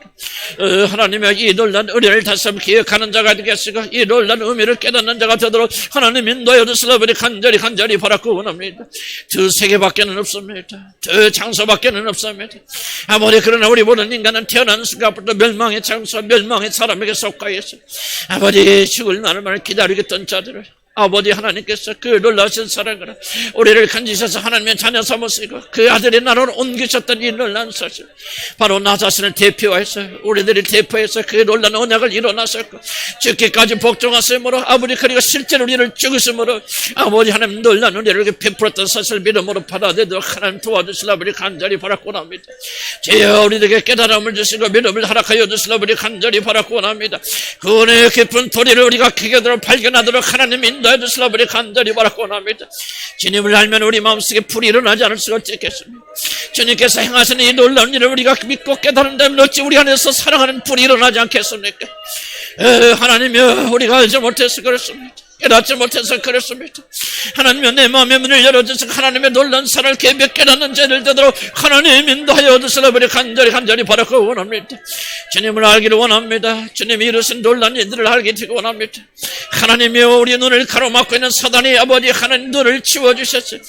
하나님의 이 놀라운 은혜를 다시 한번 기억하는 자가 되겠으고 이 놀라운 의미를 깨닫는 자가 되도록 하나님 인도하여 주시라. 우리 간절히 바라고 원합니다. 두세 개밖에는 없습니다. 두 장소밖에는 없습니다. 아무리 그러나 우리 모든 인간은 태어난 순간부터 멸망의 장소 멸망의 사람에게 속하여 있어 아버지 죽을 날을 기다리겠던 자들을 아버지 하나님께서 그 놀라우신 사랑으로 우리를 건지셔서 하나님의 자녀 삼으시고 그 아들의 나라로 옮기셨던 이 놀라운 사실 바로 나 자신을 대표해서 우리들이 대표해서 그 놀라운 언약을 일어나셨고 죽기까지 복종하심으로 아버지 그리고 실제로 우리를 죽으심으로 아버지 하나님 놀라운 우리를 베풀었던 사실을 믿음으로 받아들이도록 하나님 도와주시라. 우리 간절히 바라고 합니다. 주여 우리에게 깨달음을 주시고 믿음을 허락하여 주시라. 우리 간절히 바라고 합니다. 그 은혜의 깊은 도리를 우리가 기계대로 발견하도록 하나님 인도해 주시라. 우리 간절히 바라고 합니다. 주님을 알면 우리 마음속에 불이 일어나지 않을 수가 없겠습니다. 주님께서 행하시는 이 놀라운 일을 우리가 믿고 깨달은다면 어찌 우리 안에서 사랑하는 불이 일어나지 않겠습니까? 하나님이여 우리가 알지 못해서 그렇습니다. 깨닫지 못해서 그렇습니다. 하나님이여 내 마음의 문을 열어주시고 하나님의 놀라운 사랑을 깊이 깨닫는 죄를 되도록 하나님 인도하여 주시라. 우리 간절히 바라고 원합니다. 주님을 알기를 원합니다. 주님이 이루신 놀라운 일들을 알게 되고 원합니다. 하나님이여 우리 눈을 가로막고 있는 사단이 아버지 하나님 눈을 치워주셨어요.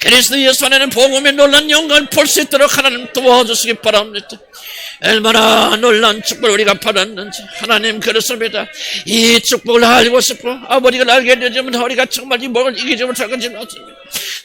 그리스도 예수 안에는 복음의 놀라운 영광을 볼 수 있도록 하나님 도와주시기 바랍니다. 얼마나 놀라운 축복을 우리가 받았는지 하나님 그렇습니다. 이 축복을 알고 싶고 아버지가 알게 되지만 우리가 정말 이 목을 이기지 못할 건지 맞습니다.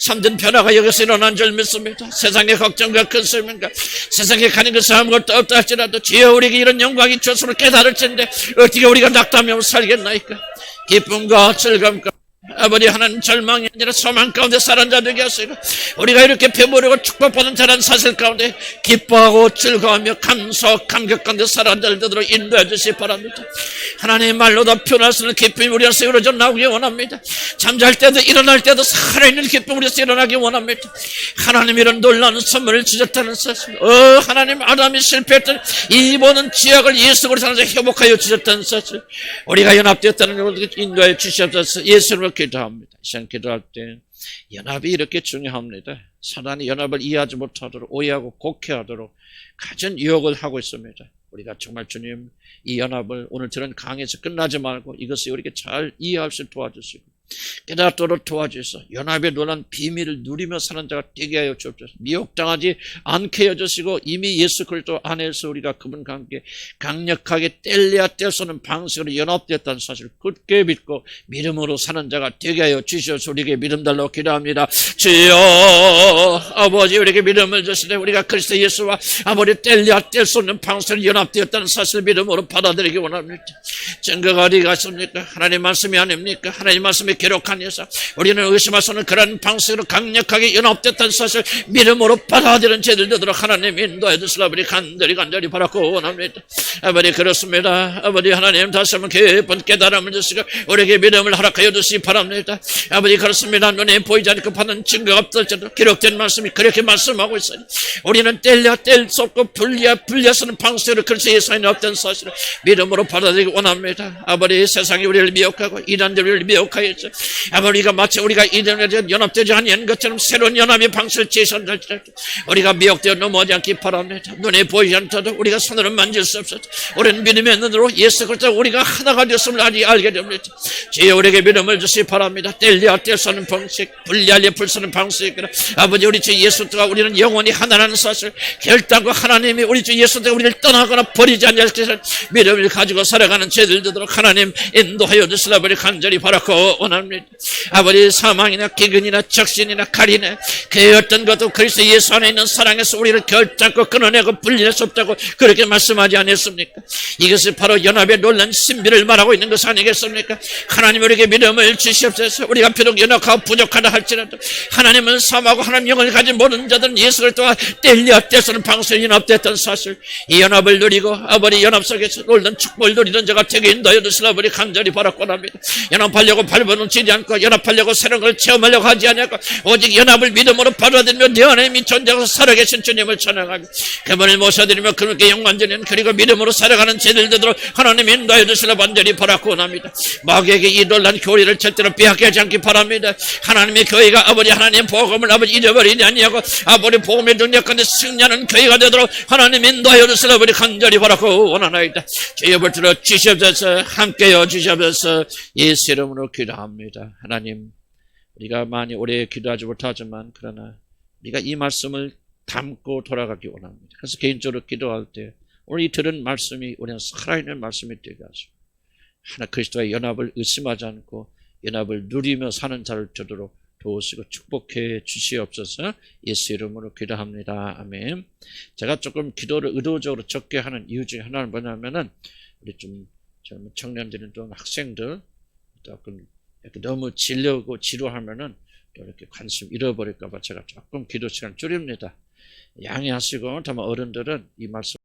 삼전 변화가 여기서 일어난 줄 믿습니다. 세상의 걱정과 큰 소망과 세상에 가는 것은 아무것도 없다 할지라도 주여 우리에게 이런 영광이 주었음을 깨달을 텐데 어떻게 우리가 낙담하며 살겠나이까? 기쁨과 즐거움과 아버지 하나님 절망이 아니라 소망 가운데 살은 자 되게 하시고 우리가 이렇게 배부르고 축복받은 자라는 사실 가운데 기뻐하고 즐거워하며 감격 가운데 살은 자를 되도록 인도해 주시기 바랍니다. 하나님 말로도 표현할 수 있는 기쁨이 우리 안에서 이루어져 나오기 원합니다. 잠잘 때도 일어날 때도 살아있는 기쁨이 우리에서 일어나기 원합니다. 하나님 이런 놀라운 선물을 주셨다는 사실 하나님 아담이 실패했던 이 모든 지역을 예수 그리스도로 회복하여 주셨다는 사실 우리가 연합되었다는 것을 인도해 주시옵소서. 예수로 기도합니다. 시간 기도할 때 연합이 이렇게 중요합니다. 사단이 연합을 이해하지 못하도록 오해하고 곡해하도록 가진 유혹을 하고 있습니다. 우리가 정말 주님 이 연합을 오늘 들은 강의에서 끝나지 말고 이것을 우리에게 잘 이해할 수 있도록 도와주시고 깨닫도록 도와주셔서 연합의 놀란 비밀을 누리며 사는 자가 되게 하여 주옵소서. 미혹당하지 않게 해주시고 이미 예수 그리스도 안에서 우리가 그분과 함께 강력하게 뗄래야 뗄 수 없는 방식으로 연합되었다는 사실을 굳게 믿고 믿음으로 사는 자가 되게 하여 주시옵소서. 우리에게 믿음 달라고 기도합니다. 주여 아버지 우리에게 믿음을 주시되 우리가 그리스도 예수와 아버지 뗄래야 뗄 수 없는 방식으로 연합되었다는 사실을 믿음으로 받아들이기 원합니다. 증거가 어디 갔습니까? 하나님 말씀이 아닙니까? 하나님 말씀이 기록한 여사 우리는 의심할 수 없는 그런 방식으로 강력하게 연합됐다는 사실 믿음으로 받아들이는 죄들 되도록 하나님 인도해 주시라 아버지 간절히 바라고 원합니다. 아버지 그렇습니다. 아버지 하나님 다시 한번 깊은 깨달음을 주시고 우리에게 믿음을 허락하여 주시기 바랍니다. 아버지 그렇습니다. 눈에 보이지 않고 받는 증거가 없을지라도 기록된 말씀이 그렇게 말씀하고 있어요. 우리는 뗄래야 뗄 수 없고 분리해서는 방식으로 그리스도 예수에 없던 사실을 믿음으로 받아들이기 원합니다. 아버지 세상이 우리를 미혹하고 이단들이 우리를 미혹하였죠. 아버지가 마치 우리가 이단에 연합되지 않은 것처럼 새로운 연합의 방식을 제시한다할지라도 우리가 미혹되어 넘어오지 않기 바랍니다. 눈에 보이지 않더라도 우리가 손으로 만질 수 없어도 우리는 믿음의 눈으로 예수 그리스도 우리가 하나가 되었음을 알게 됩니다. 주여 우리에게 믿음을 주시기 바랍니다. 뗄래야 뗄 수 없는 방식 분리하려 풀 수 없는 방식이라 아버지 우리 주 예수와 우리는 영원히 하나라는 사실 결단과 하나님이 우리 주 예수와 우리를 떠나거나 버리지 않을 것을 믿음을 가지고 살아가는 죄들 되도록 하나님 인도하여 주시라 아버지 간절히 바라고 원합니다. 아버지 사망이나 기근이나 적신이나 칼이나 그 어떤 것도 그리스도 예수 안에 있는 사랑에서 우리를 결잡고 끊어내고 분리할 수 없다고 그렇게 말씀하지 않았습니까? 이것이 바로 연합의 놀란 신비를 말하고 있는 것 아니겠습니까? 하나님 우리에게 믿음을 주시옵소서. 우리가 비록 연약하고 부족하다 할지라도 하나님을 사모하고 하나님 영을 가진 모든 자들은 예수 그리스도와 뗄래야 뗄수는 방식으로 연합됐던 사실 이 연합을 누리고 아버지 연합 속에서 놀란 축복을 누리는 자가 되게 인도하여 주시라 아버지 간절히 바라고 합니다. 연합하려고 발버둥치지 않고 연합하려고 새로운 걸 체험하려고 하지 않고 오직 연합을 믿음으로 받아들이며 내 안에 이미 존재하고 살아계신 주님을 찬양하며 그분을 모셔드리며 그분께 영광 드리는 그리고 믿음으로 살아가는 죄들 되도록 하나님 인도하여 주시라 간절히 바라고 합니다. 마귀에게 이 놀란 교리를 절대로 빼앗게 하지 않기 바랍니다. 하나님의 교회가 아버지 하나님 복음을 아버지 잊어버리지 아니하고 아버지 복음의 능력 가운데 승리하는 교회가 되도록 하나님 인도하여 주시라 아버지 간절히 바라고 원하나이다. 주여 불들어 주시옵소서. 함께여 주시옵소서. 예수 이름으로 기도합니다. 하나님 우리가 많이 오래 기도하지 못하지만 그러나 우리가 이 말씀을 담고 돌아가기 원합니다. 그래서 개인적으로 기도할 때 오늘 이 들은 말씀이 우리는 살아있는 말씀이 되게 하시고 하나 그리스도의 연합을 의심하지 않고 연합을 누리며 사는 자를 되도록 도우시고 축복해 주시옵소서. 예수 이름으로 기도합니다. 아멘. 제가 조금 기도를 의도적으로 적게 하는 이유 중에 하나는 뭐냐면은 우리 좀 젊은 청년들은 좀 학생들 조금 이렇게 너무 지려고 지루하면은 또 이렇게 관심 잃어버릴까봐 제가 조금 기도 시간 줄입니다. 양해하시고 다만 어른들은 이 말씀